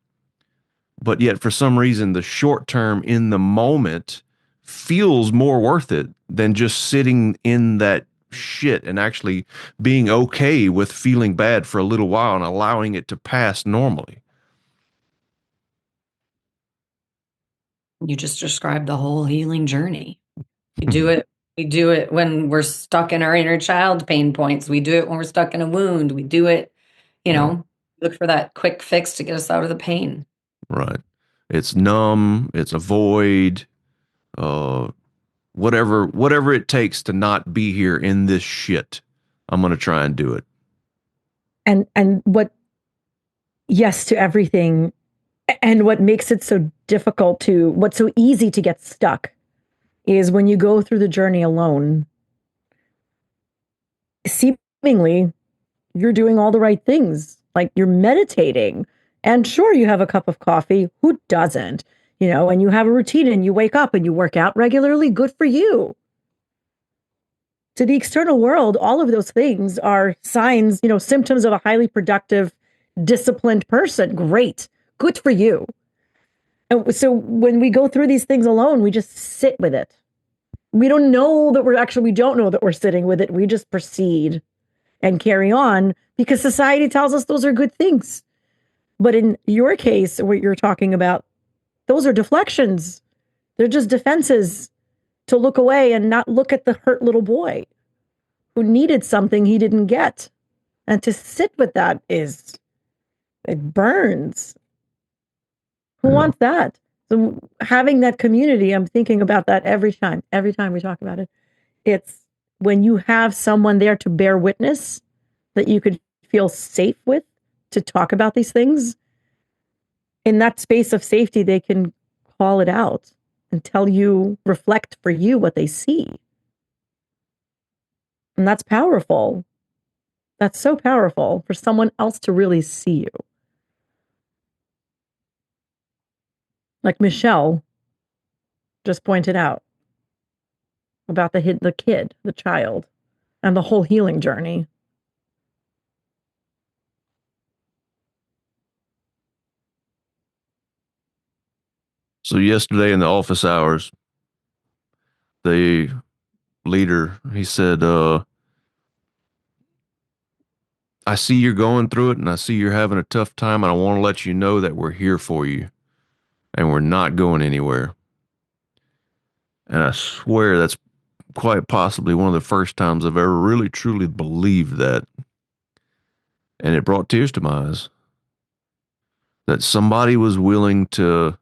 But yet for some reason the short term in the moment feels more worth it than just sitting in that shit and actually being okay with feeling bad for a little while and allowing it to pass normally. You just described the whole healing journey. We do it when we're stuck in our inner child pain points. We do it when we're stuck in a wound. We do it, Right. look for that quick fix to get us out of the pain. Right. It's numb, it's avoid, uh whatever it takes to not be here in this shit. I'm going to try and do it. And what yes to everything, and what makes it so difficult to, what's so easy to get stuck is when you go through the journey alone, seemingly you're doing all the right things. Like you're meditating, and sure, you have a cup of coffee. Who doesn't? And you have a routine and you wake up and you work out regularly. Good for you. To the external world, all of those things are signs, symptoms of a highly productive, disciplined person. Great. Good for you. And so when we go through these things alone, we just sit with it. We don't know that we don't know that we're sitting with it. We just proceed and carry on because society tells us those are good things. But in your case, what you're talking about, those are deflections. They're just defenses to look away and not look at the hurt little boy who needed something he didn't get. And to sit with that it burns. Who wants that? So having that community, I'm thinking about that every time we talk about it. It's when you have someone there to bear witness that you could feel safe with to talk about these things. In that space of safety, they can call it out and tell you, reflect for you what they see. And that's powerful. That's so powerful for someone else to really see you. Like Michelle just pointed out about the kid, the child, and the whole healing journey. So yesterday in the office hours, the leader, he said, I see you're going through it and I see you're having a tough time, and I want to let you know that we're here for you and we're not going anywhere. And I swear that's quite possibly one of the first times I've ever really truly believed that. And it brought tears to my eyes that somebody was willing to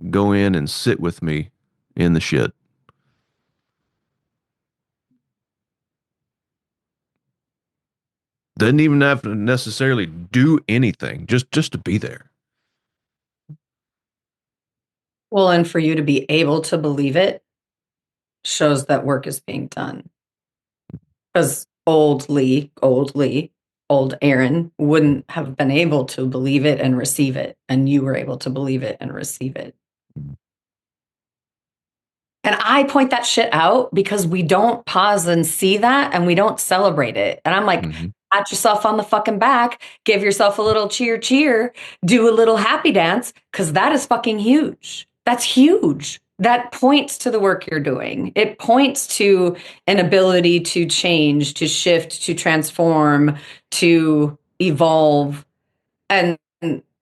go in and sit with me in the shit. Doesn't even have to necessarily do anything, just to be there. Well, and for you to be able to believe it shows that work is being done. Because old Aaron wouldn't have been able to believe it and receive it. And you were able to believe it and receive it. And I point that shit out because we don't pause and see that and we don't celebrate it. And I'm like, pat yourself on the fucking back, give yourself a little cheer, do a little happy dance, because that is fucking huge. That's huge. That points to the work you're doing. It points to an ability to change, to shift, to transform, to evolve. And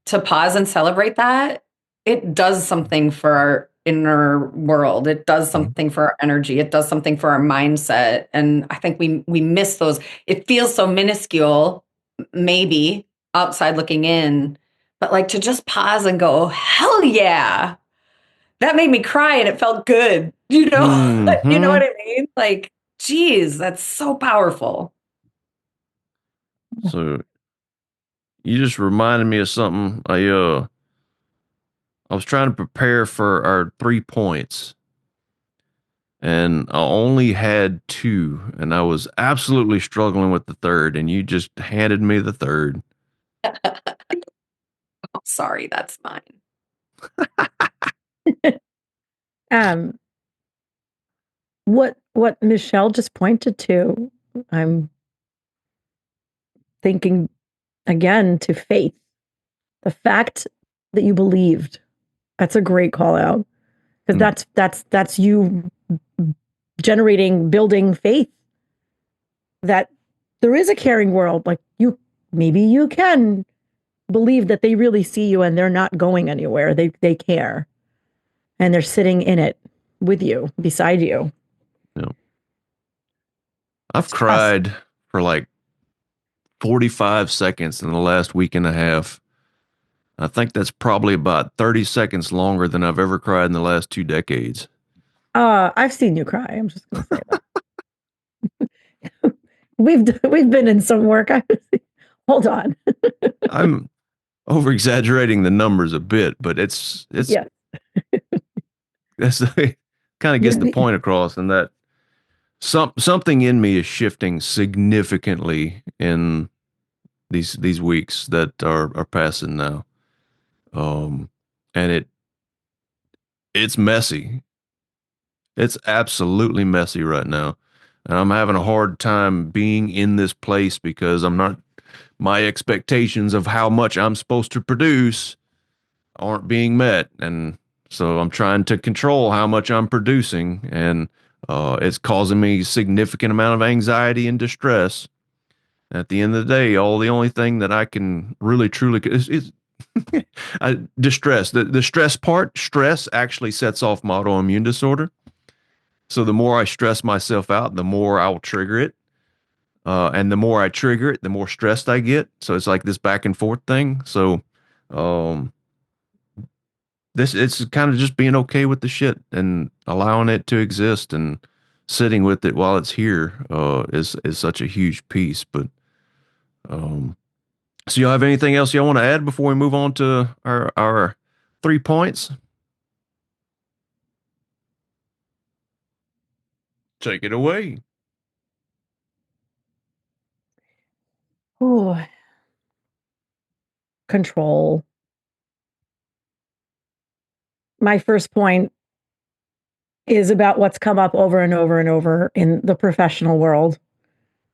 to pause and celebrate that, it does something for our inner world. It does something for our energy. It does something for our mindset. And I think we miss those. It feels so minuscule, maybe outside looking in, but like to just pause and go, oh, hell yeah. That made me cry and it felt good. You know, you know what I mean? Like, geez, that's so powerful. So you just reminded me of something. I was trying to prepare for our 3 points, and I only had 2, and I was absolutely struggling with the third, and you just handed me the third. Oh, sorry, that's mine. What Michelle just pointed to, I'm thinking again to faith. The fact that you believed, that's a great call out, because that's you generating, building faith that there is a caring world. Like maybe you can believe that they really see you and they're not going anywhere. They care, and they're sitting in it with you, beside you. Yeah. I've cried for like 45 seconds in the last week and a half. I think that's probably about 30 seconds longer than I've ever cried in the last 2 decades. I've seen you cry. I'm just going to say that. we've been in some work. Hold on. I'm over exaggerating the numbers a bit, but it's yeah. That's kind of gets the point across, and that something in me is shifting significantly in these weeks that are passing now. And it's messy. It's absolutely messy right now. And I'm having a hard time being in this place because my expectations of how much I'm supposed to produce aren't being met. And so I'm trying to control how much I'm producing, and it's causing me a significant amount of anxiety and distress. At the end of the day, the only thing that I can really truly is distress. The stress actually sets off my autoimmune disorder. So the more I stress myself out, the more I'll trigger it. And the more I trigger it, the more stressed I get. So it's like this back and forth thing. So it's kind of just being okay with the shit and allowing it to exist, and sitting with it while it's here is such a huge piece. But so y'all have anything else y'all want to add before we move on to our 3 points? Take it away. Oh, control. My first point is about what's come up over and over and over in the professional world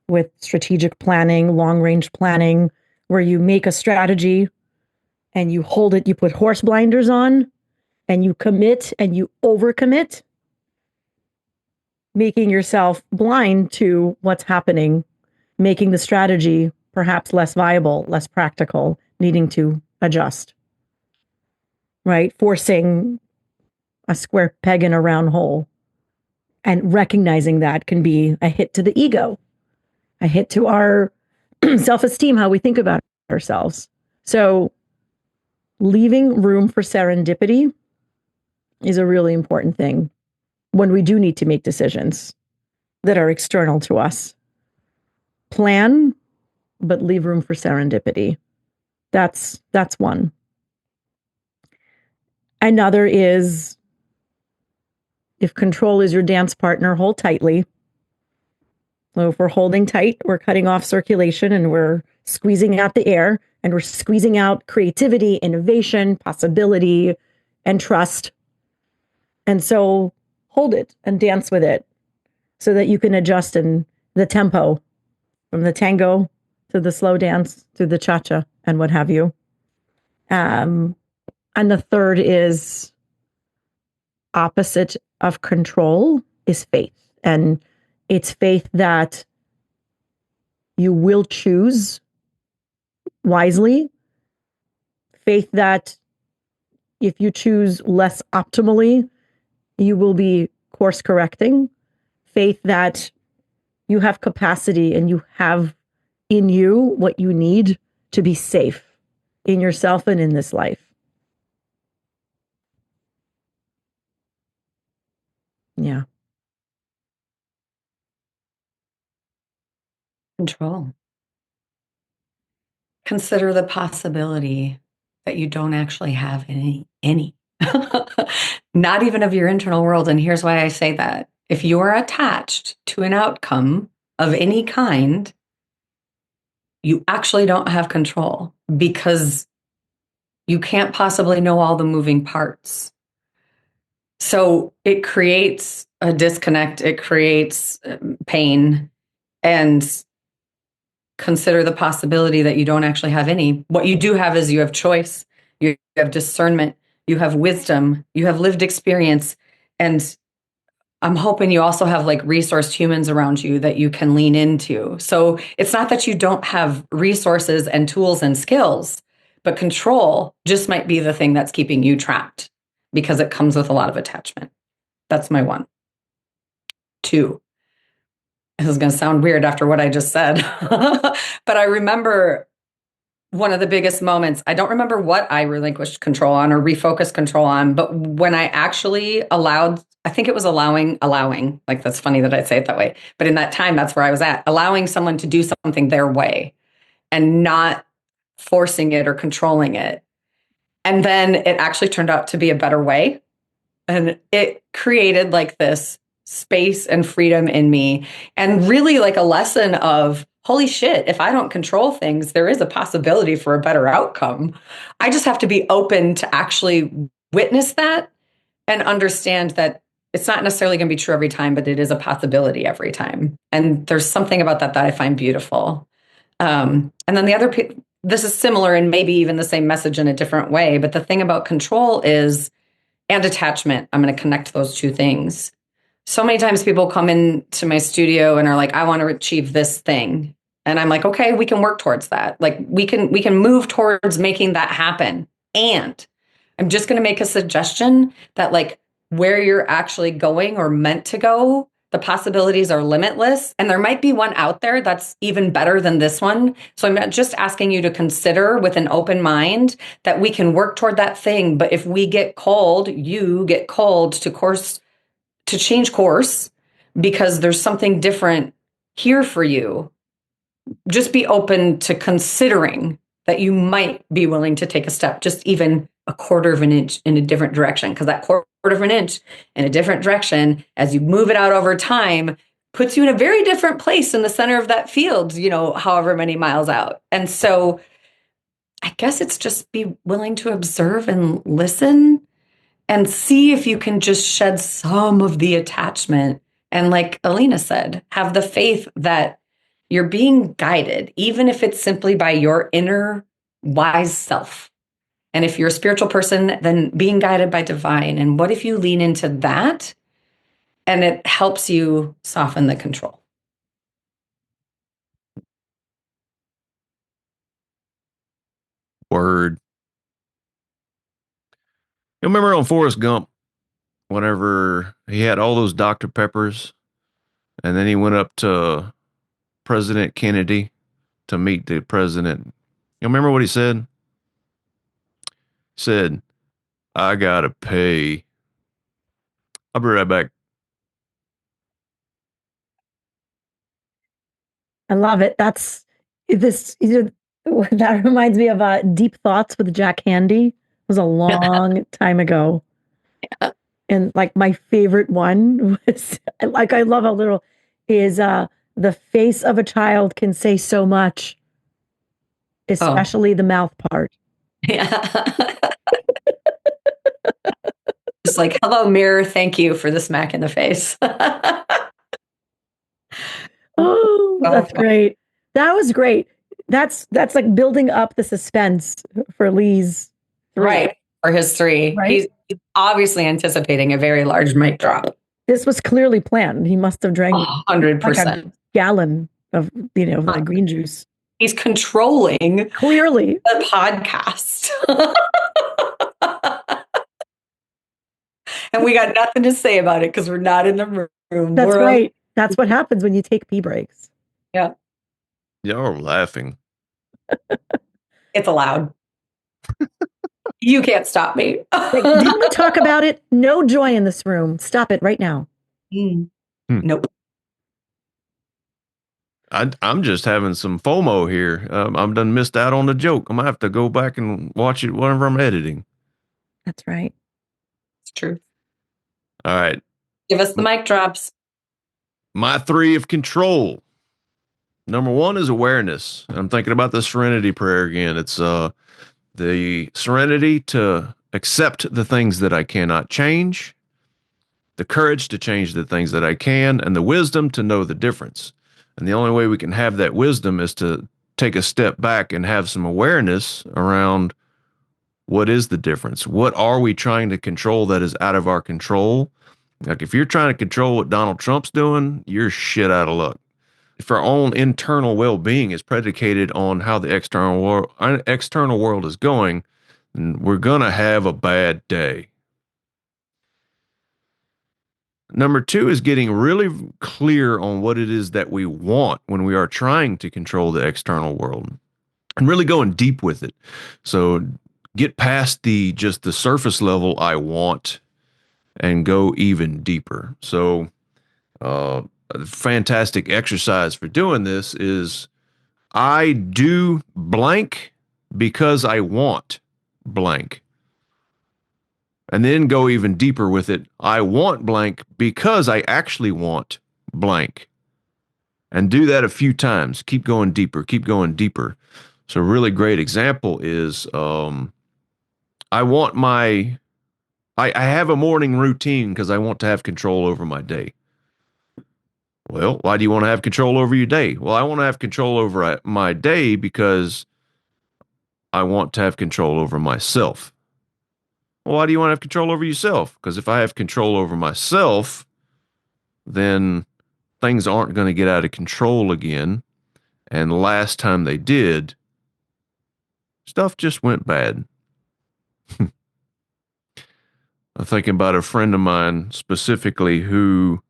with strategic planning, long range planning, where you make a strategy and you hold it, you put horse blinders on and you commit and you overcommit, making yourself blind to what's happening, making the strategy perhaps less viable, less practical, needing to adjust, right? Forcing a square peg in a round hole. And recognizing that can be a hit to the ego, a hit to our self-esteem, how we think about ourselves. So leaving room for serendipity is a really important thing when we do need to make decisions that are external to us. Plan, but leave room for serendipity. That's one. Another is, if control is your dance partner, hold tightly. So if we're holding tight, we're cutting off circulation and we're squeezing out the air and we're squeezing out creativity, innovation, possibility, and trust. And so hold it and dance with it so that you can adjust in the tempo from the tango to the slow dance to the cha-cha and what have you. And the third is, opposite of control is faith. And it's faith that you will choose wisely, faith that if you choose less optimally, you will be course correcting, faith that you have capacity and you have in you what you need to be safe in yourself and in this life. Yeah. Control. Consider the possibility that you don't actually have any. Not even of your internal world. And here's why I say that. If you are attached to an outcome of any kind, you actually don't have control because you can't possibly know all the moving parts. So it creates a disconnect, it creates pain, and consider the possibility that you don't actually have any. What you do have is you have choice, you have discernment, you have wisdom, you have lived experience, and I'm hoping you also have like resourced humans around you that you can lean into. So it's not that you don't have resources and tools and skills, but control just might be the thing that's keeping you trapped because it comes with a lot of attachment. That's my one. Two, this is going to sound weird after what I just said, but I remember one of the biggest moments. I don't remember what I relinquished control on or refocused control on, but when I actually allowed, I think it was allowing, like that's funny that I say it that way, but in that time, that's where I was at, allowing someone to do something their way and not forcing it or controlling it. And then it actually turned out to be a better way. And it created like this space and freedom in me, and really like a lesson of, holy shit, if I don't control things, there is a possibility for a better outcome. I just have to be open to actually witness that and understand that it's not necessarily going to be true every time, but it is a possibility every time. And there's something about that that I find beautiful. And then the other, this is similar and maybe even the same message in a different way. But the thing about control is, and attachment, I'm going to connect those two things. So many times people come into my studio and are like, I want to achieve this thing. And I'm like, okay, we can work towards that. Like we can move towards making that happen. And I'm just going to make a suggestion that like where you're actually going or meant to go, the possibilities are limitless. And there might be one out there that's even better than this one. So I'm just asking you to consider with an open mind that we can work toward that thing. But if we get called, you get called to change course because there's something different here for you, just be open to considering that you might be willing to take a step, just even a quarter of an inch in a different direction. Because that quarter of an inch in a different direction, as you move it out over time, puts you in a very different place in the center of that field, however many miles out. And so I guess it's just be willing to observe and listen and see if you can just shed some of the attachment. And like Alina said, have the faith that you're being guided, even if it's simply by your inner wise self. And if you're a spiritual person, then being guided by divine. And what if you lean into that and it helps you soften the control? Word. You remember on Forrest Gump, whenever he had all those Dr. Peppers, and then he went up to President Kennedy to meet the president. You remember what he said? He said, I gotta pay. I'll be right back. I love it. That's this. That reminds me of Deep Thoughts with Jack Handy. It was a long time ago. And like my favorite one was like I love a little is the face of a child can say so much, especially the mouth part. Yeah. Just like, hello, mirror. Thank you for the smack in the face. Oh, that's great. That was great. That's like building up the suspense for Lee's 3. Right. For his 3. Right? He's obviously anticipating a very large mic drop. This was clearly planned. He must have drank 100%. like a gallon of, the green juice. He's controlling Clearly the podcast. And we got nothing to say about it because we're not in the room. That's right. That's what happens when you take pee breaks. Yeah. Y'all are laughing. It's allowed. You can't stop me. Like, didn't we talk about it? No joy in this room. Stop it right now. Nope. I'm just having some FOMO here. I'm done missed out on the joke. I'm gonna have to go back and watch it whenever I'm editing. That's right. It's true. All right. Give us the mic drops. My 3 of control. Number 1 is awareness. I'm thinking about the serenity prayer again. It's the serenity to accept the things that I cannot change, the courage to change the things that I can, and the wisdom to know the difference. And the only way we can have that wisdom is to take a step back and have some awareness around what is the difference? What are we trying to control that is out of our control? Like if you're trying to control what Donald Trump's doing, you're shit out of luck. If our own internal well-being is predicated on how the external world is going, then we're going to have a bad day. Number 2 is getting really clear on what it is that we want when we are trying to control the external world and really going deep with it. So get past just the surface level I want and go even deeper. So a fantastic exercise for doing this is I do blank because I want blank. And then go even deeper with it. I want blank because I actually want blank. And do that a few times. Keep going deeper. Keep going deeper. So a really great example is I want I have a morning routine because I want to have control over my day. Well, why do you want to have control over your day? Well, I want to have control over my day because I want to have control over myself. Well, why do you want to have control over yourself? Because if I have control over myself, then things aren't going to get out of control again. And the last time they did, stuff just went bad. I'm thinking about a friend of mine specifically who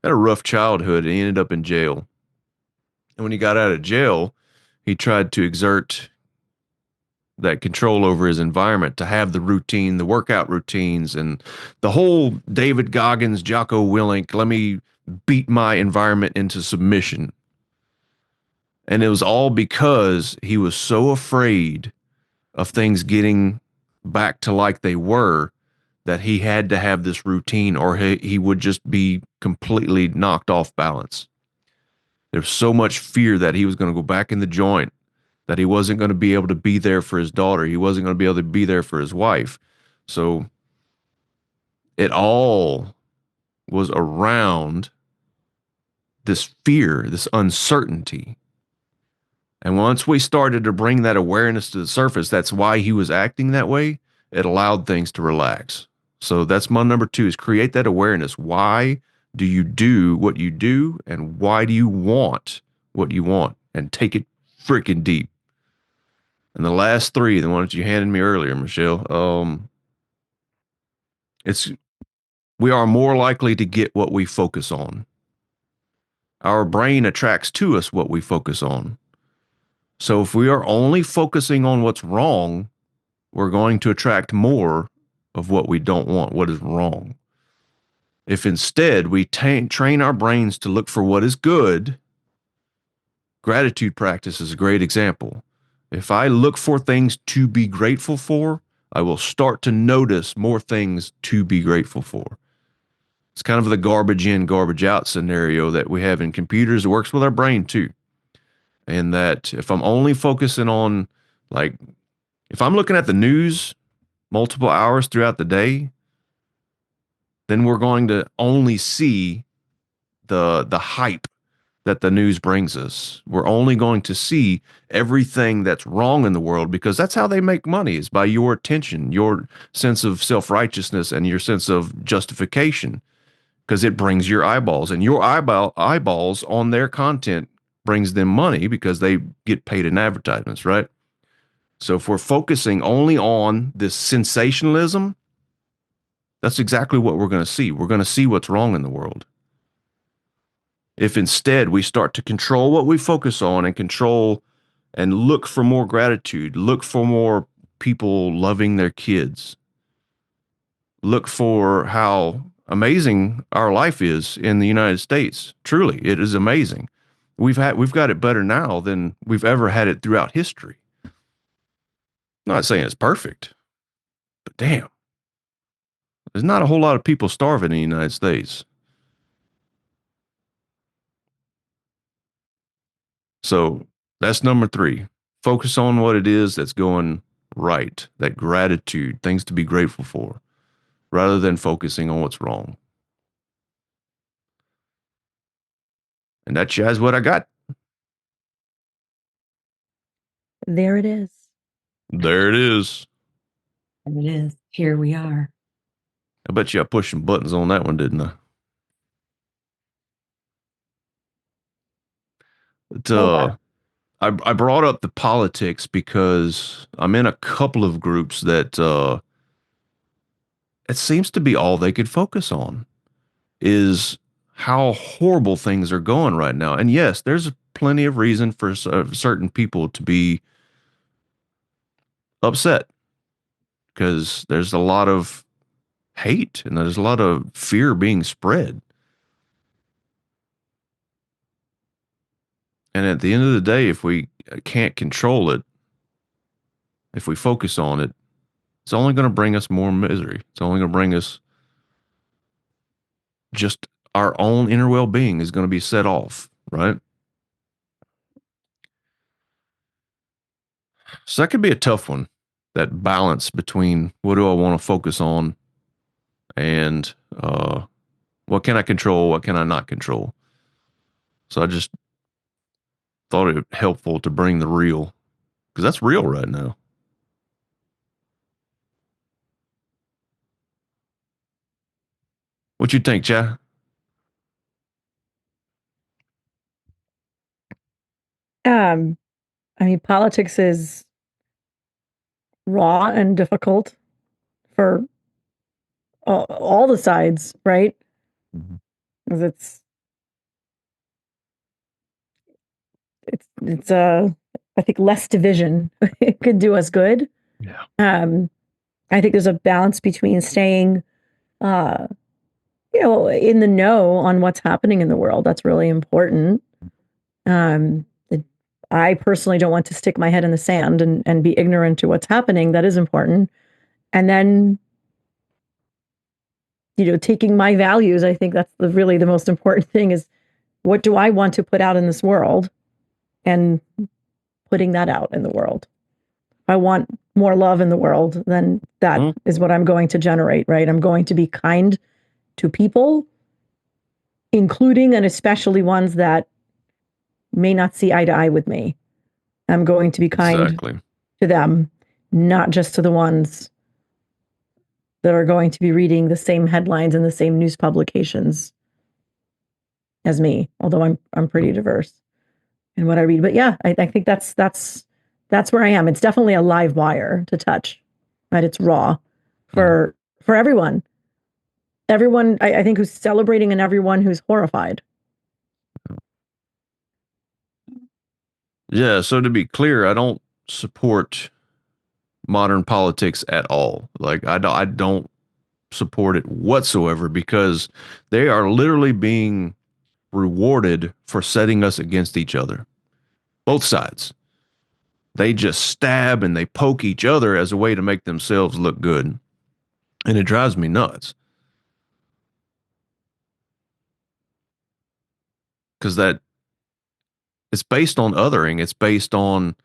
had a rough childhood and he ended up in jail. And when he got out of jail, he tried to exert that control over his environment to have the routine, the workout routines, and the whole David Goggins, Jocko Willink, let me beat my environment into submission. And it was all because he was so afraid of things getting back to like they were that he had to have this routine or he would just be completely knocked off balance. There's so much fear that he was going to go back in the joint, that he wasn't going to be able to be there for his daughter. He wasn't going to be able to be there for his wife. So it all was around this fear, this uncertainty. And once we started to bring that awareness to the surface, that's why he was acting that way. It allowed things to relax. So that's my number 2 is create that awareness. Why do you do what you do? And why do you want what you want? And take it freaking deep. And the last 3, the ones you handed me earlier, Michelle, we are more likely to get what we focus on. Our brain attracts to us what we focus on. So if we are only focusing on what's wrong, we're going to attract more of what we don't want, what is wrong. If instead we train our brains to look for what is good, gratitude practice is a great example. If I look for things to be grateful for, I will start to notice more things to be grateful for. It's kind of the garbage in, garbage out scenario that we have in computers. It works with our brain too. And that if I'm only focusing on, like, if I'm looking at the news multiple hours throughout the day, then we're going to only see the hype that the news brings us. We're only going to see everything that's wrong in the world because that's how they make money, is by your attention, your sense of self-righteousness and your sense of justification, because it brings your eyeballs, and your eyeballs on their content brings them money because they get paid in advertisements, right? So if we're focusing only on this sensationalism, that's exactly what we're going to see. We're going to see what's wrong in the world. If instead we start to control what we focus on and control and look for more gratitude, look for more people loving their kids, look for how amazing our life is in the United States. Truly, it is amazing. We've got it better now than we've ever had it throughout history. I'm not saying it's perfect, but damn, there's not a whole lot of people starving in the United States. So that's number 3. Focus on what it is that's going right, that gratitude, things to be grateful for, rather than focusing on what's wrong. And that's just what I got. There it is. There it is. And it is. Here we are. I bet you I pushed some buttons on that one, didn't I? But, I brought up the politics because I'm in a couple of groups that it seems to be all they could focus on is how horrible things are going right now. And yes, there's plenty of reason for certain people to be upset because there's a lot of hate and there's a lot of fear being spread. And at the end of the day, if we can't control it, if we focus on it, it's only going to bring us more misery. It's only going to bring us just our own inner well-being is going to be set off, right? So that could be a tough one, that balance between what do I want to focus on and what can I control, what can I not control. So I just thought it helpful to bring the real, because that's real right now. What you think, Chad? Um, I mean, politics is raw and difficult for all the sides, right? Mhm. 'Cause it's I think less division it could do us good. Yeah. I think there's a balance between staying, uh, in the know on what's happening in the world. That's really important. It, I personally don't want to stick my head in the sand and be ignorant to what's happening. That is important. And then, taking my values, I think that's really the most important thing is what do I want to put out in this world and putting that out in the world. If I want more love in the world, then that is what I'm going to generate, right? I'm going to be kind to people, including and especially ones that may not see eye to eye with me. I'm going to be kind Exactly. to them, not just to the ones that are going to be reading the same headlines and the same news publications as me, although I'm pretty diverse in what I read. But yeah, I think that's where I am. It's definitely a live wire to touch, right? It's raw for everyone. Everyone, I think, who's celebrating and everyone who's horrified. Yeah. So to be clear, I don't support modern politics at all. Like I don't support it whatsoever because they are literally being rewarded for setting us against each other. Both sides. They just stab and they poke each other as a way to make themselves look good. And it drives me nuts. Because that it's based on othering. It's based on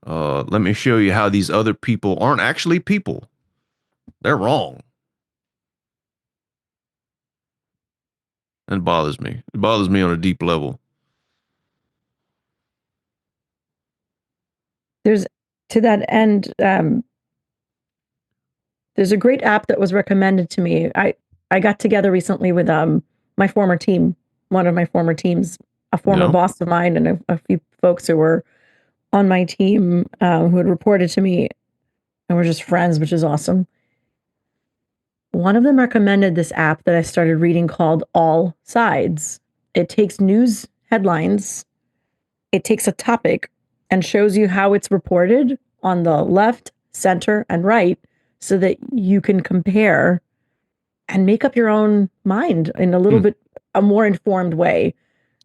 let me show you how these other people aren't actually people. They're wrong. And it bothers me. It bothers me on a deep level. There's to that end, there's a great app that was recommended to me. I got together recently with my former team, one of my former teams, a former boss of mine, and a few folks who were on my team who had reported to me, and we're just friends, which is awesome. One of them recommended this app that I started reading called All Sides. It takes news headlines, it takes a topic, and shows you how it's reported on the left, center, and right so that you can compare and make up your own mind in a little bit a more informed way.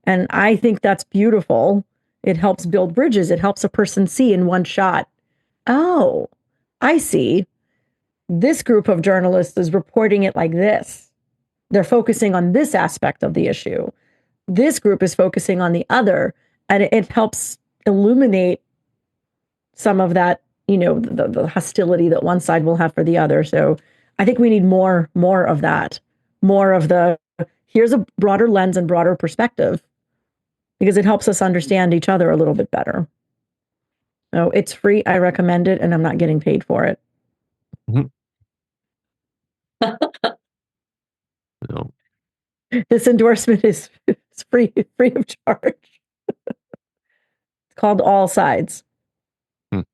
And I think that's beautiful. It helps build bridges. It helps a person see in one shot, oh, I see. This group of journalists is reporting it like this. They're focusing on this aspect of the issue. This group is focusing on the other. And it helps illuminate some of that, the hostility that one side will have for the other. So I think we need more of that, more of the, here's a broader lens and broader perspective, because it helps us understand each other a little bit better. So it's free. I recommend it, and I'm not getting paid for it. Mm-hmm. No. This endorsement is free of charge. It's called All Sides. And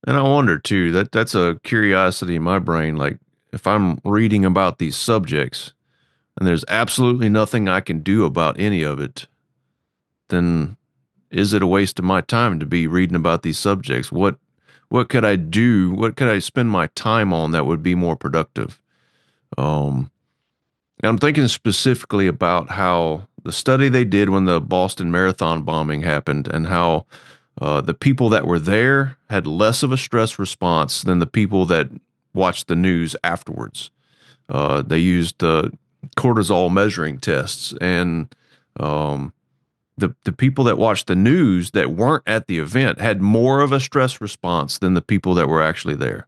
I wonder too, that's a curiosity in my brain. Like if I'm reading about these subjects and there's absolutely nothing I can do about any of it, then is it a waste of my time to be reading about these subjects? What could I do? What could I spend my time on that would be more productive? And I'm thinking specifically about how the study they did when the Boston Marathon bombing happened and how the people that were there had less of a stress response than the people that watched the news afterwards. They used cortisol measuring tests, and the people that watched the news that weren't at the event had more of a stress response than the people that were actually there.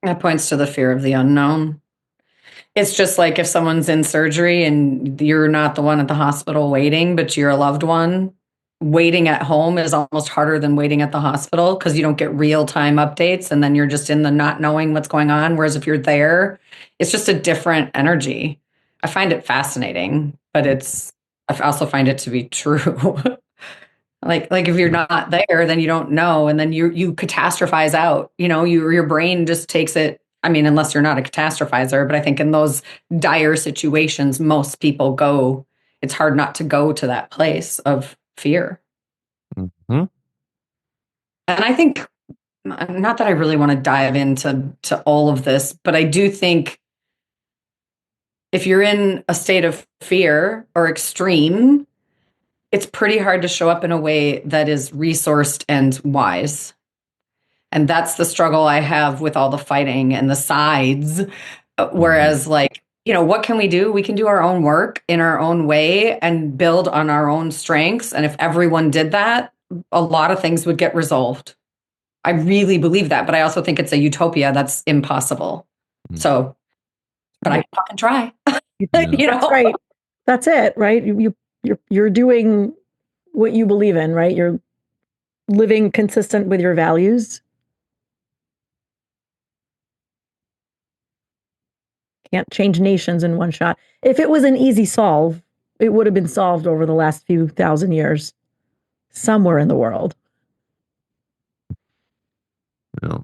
That points to the fear of the unknown. It's just like if someone's in surgery and you're not the one at the hospital waiting, but you're a loved one, waiting at home is almost harder than waiting at the hospital because you don't get real time updates and then you're just in the not knowing what's going on. Whereas if you're there, it's just a different energy. I find it fascinating, but I also find it to be true. Like if you're not there, then you don't know, and then you catastrophize out. Your brain just takes it. I mean, unless you're not a catastrophizer, but I think in those dire situations, most people go. It's hard not to go to that place of fear. Mm-hmm. And I think, not that I really want to dive into all of this, but I do think if you're in a state of fear or extreme, it's pretty hard to show up in a way that is resourced and wise. And that's the struggle I have with all the fighting and the sides. Whereas, what can we do? We can do our own work in our own way and build on our own strengths. And if everyone did that, a lot of things would get resolved. I really believe that, but I also think it's a utopia that's impossible. So, but I fucking try. That's right. That's it, right? You're doing what you believe in, right? You're living consistent with your values. Can't change nations in one shot. If it was an easy solve, it would have been solved over the last few thousand years, somewhere in the world. Yeah,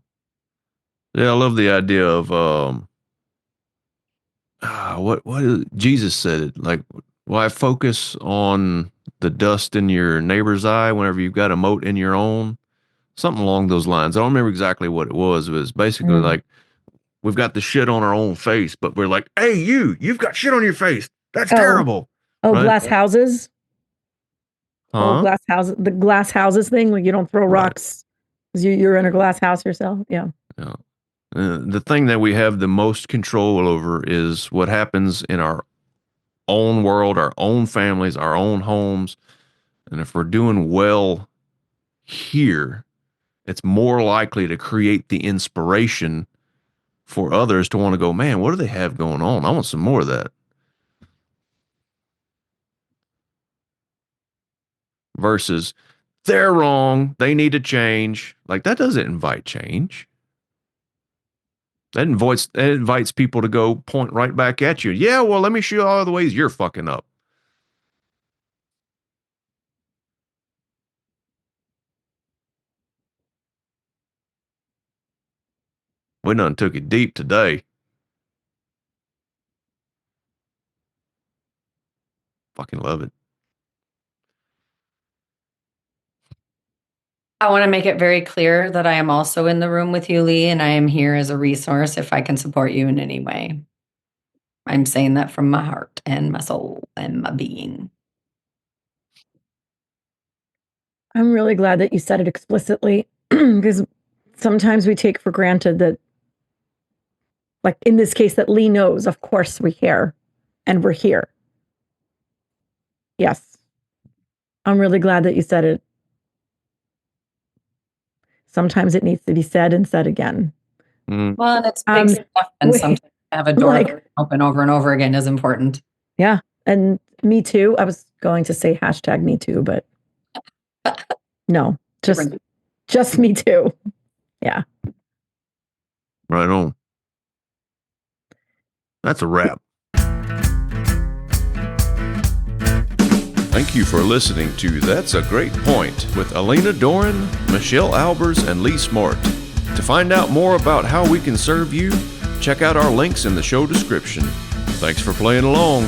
I love the idea of Jesus said it like, why focus on the dust in your neighbor's eye whenever you've got a mote in your own? Something along those lines. I don't remember exactly what it was. It was basically like, we've got the shit on our own face, but we're like, hey, you've got shit on your face. That's terrible. Oh, right? glass houses. Oh, Huh? glass houses. The glass houses thing, like you don't throw Right. rocks because you're in a glass house yourself. Yeah. Yeah. The thing that we have the most control over is what happens in our own world, our own families, our own homes. And if we're doing well here, it's more likely to create the inspiration for others to want to go, man, what do they have going on? I want some more of that. Versus they're wrong. They need to change. Like that doesn't invite change. That invites people to go point right back at you. Yeah, well, let me show you all the ways you're fucking up. We done took it deep today. Fucking love it. I want to make it very clear that I am also in the room with you, Lee, and I am here as a resource if I can support you in any way. I'm saying that from my heart and my soul and my being. I'm really glad that you said it explicitly because sometimes we take for granted that, like in this case, that Lee knows, of course, we care and we're here. Yes. I'm really glad that you said it. Sometimes it needs to be said and said again. Well, and it's big stuff, and sometimes have a door open over and over again is important. Yeah. And me too. I was going to say hashtag me too, but no, just me too. Yeah. Right on. That's a wrap. Thank you for listening to That's a Great Point with Alina Doran, Michelle Albers, and Lee Smart. To find out more about how we can serve you, check out our links in the show description. Thanks for playing along.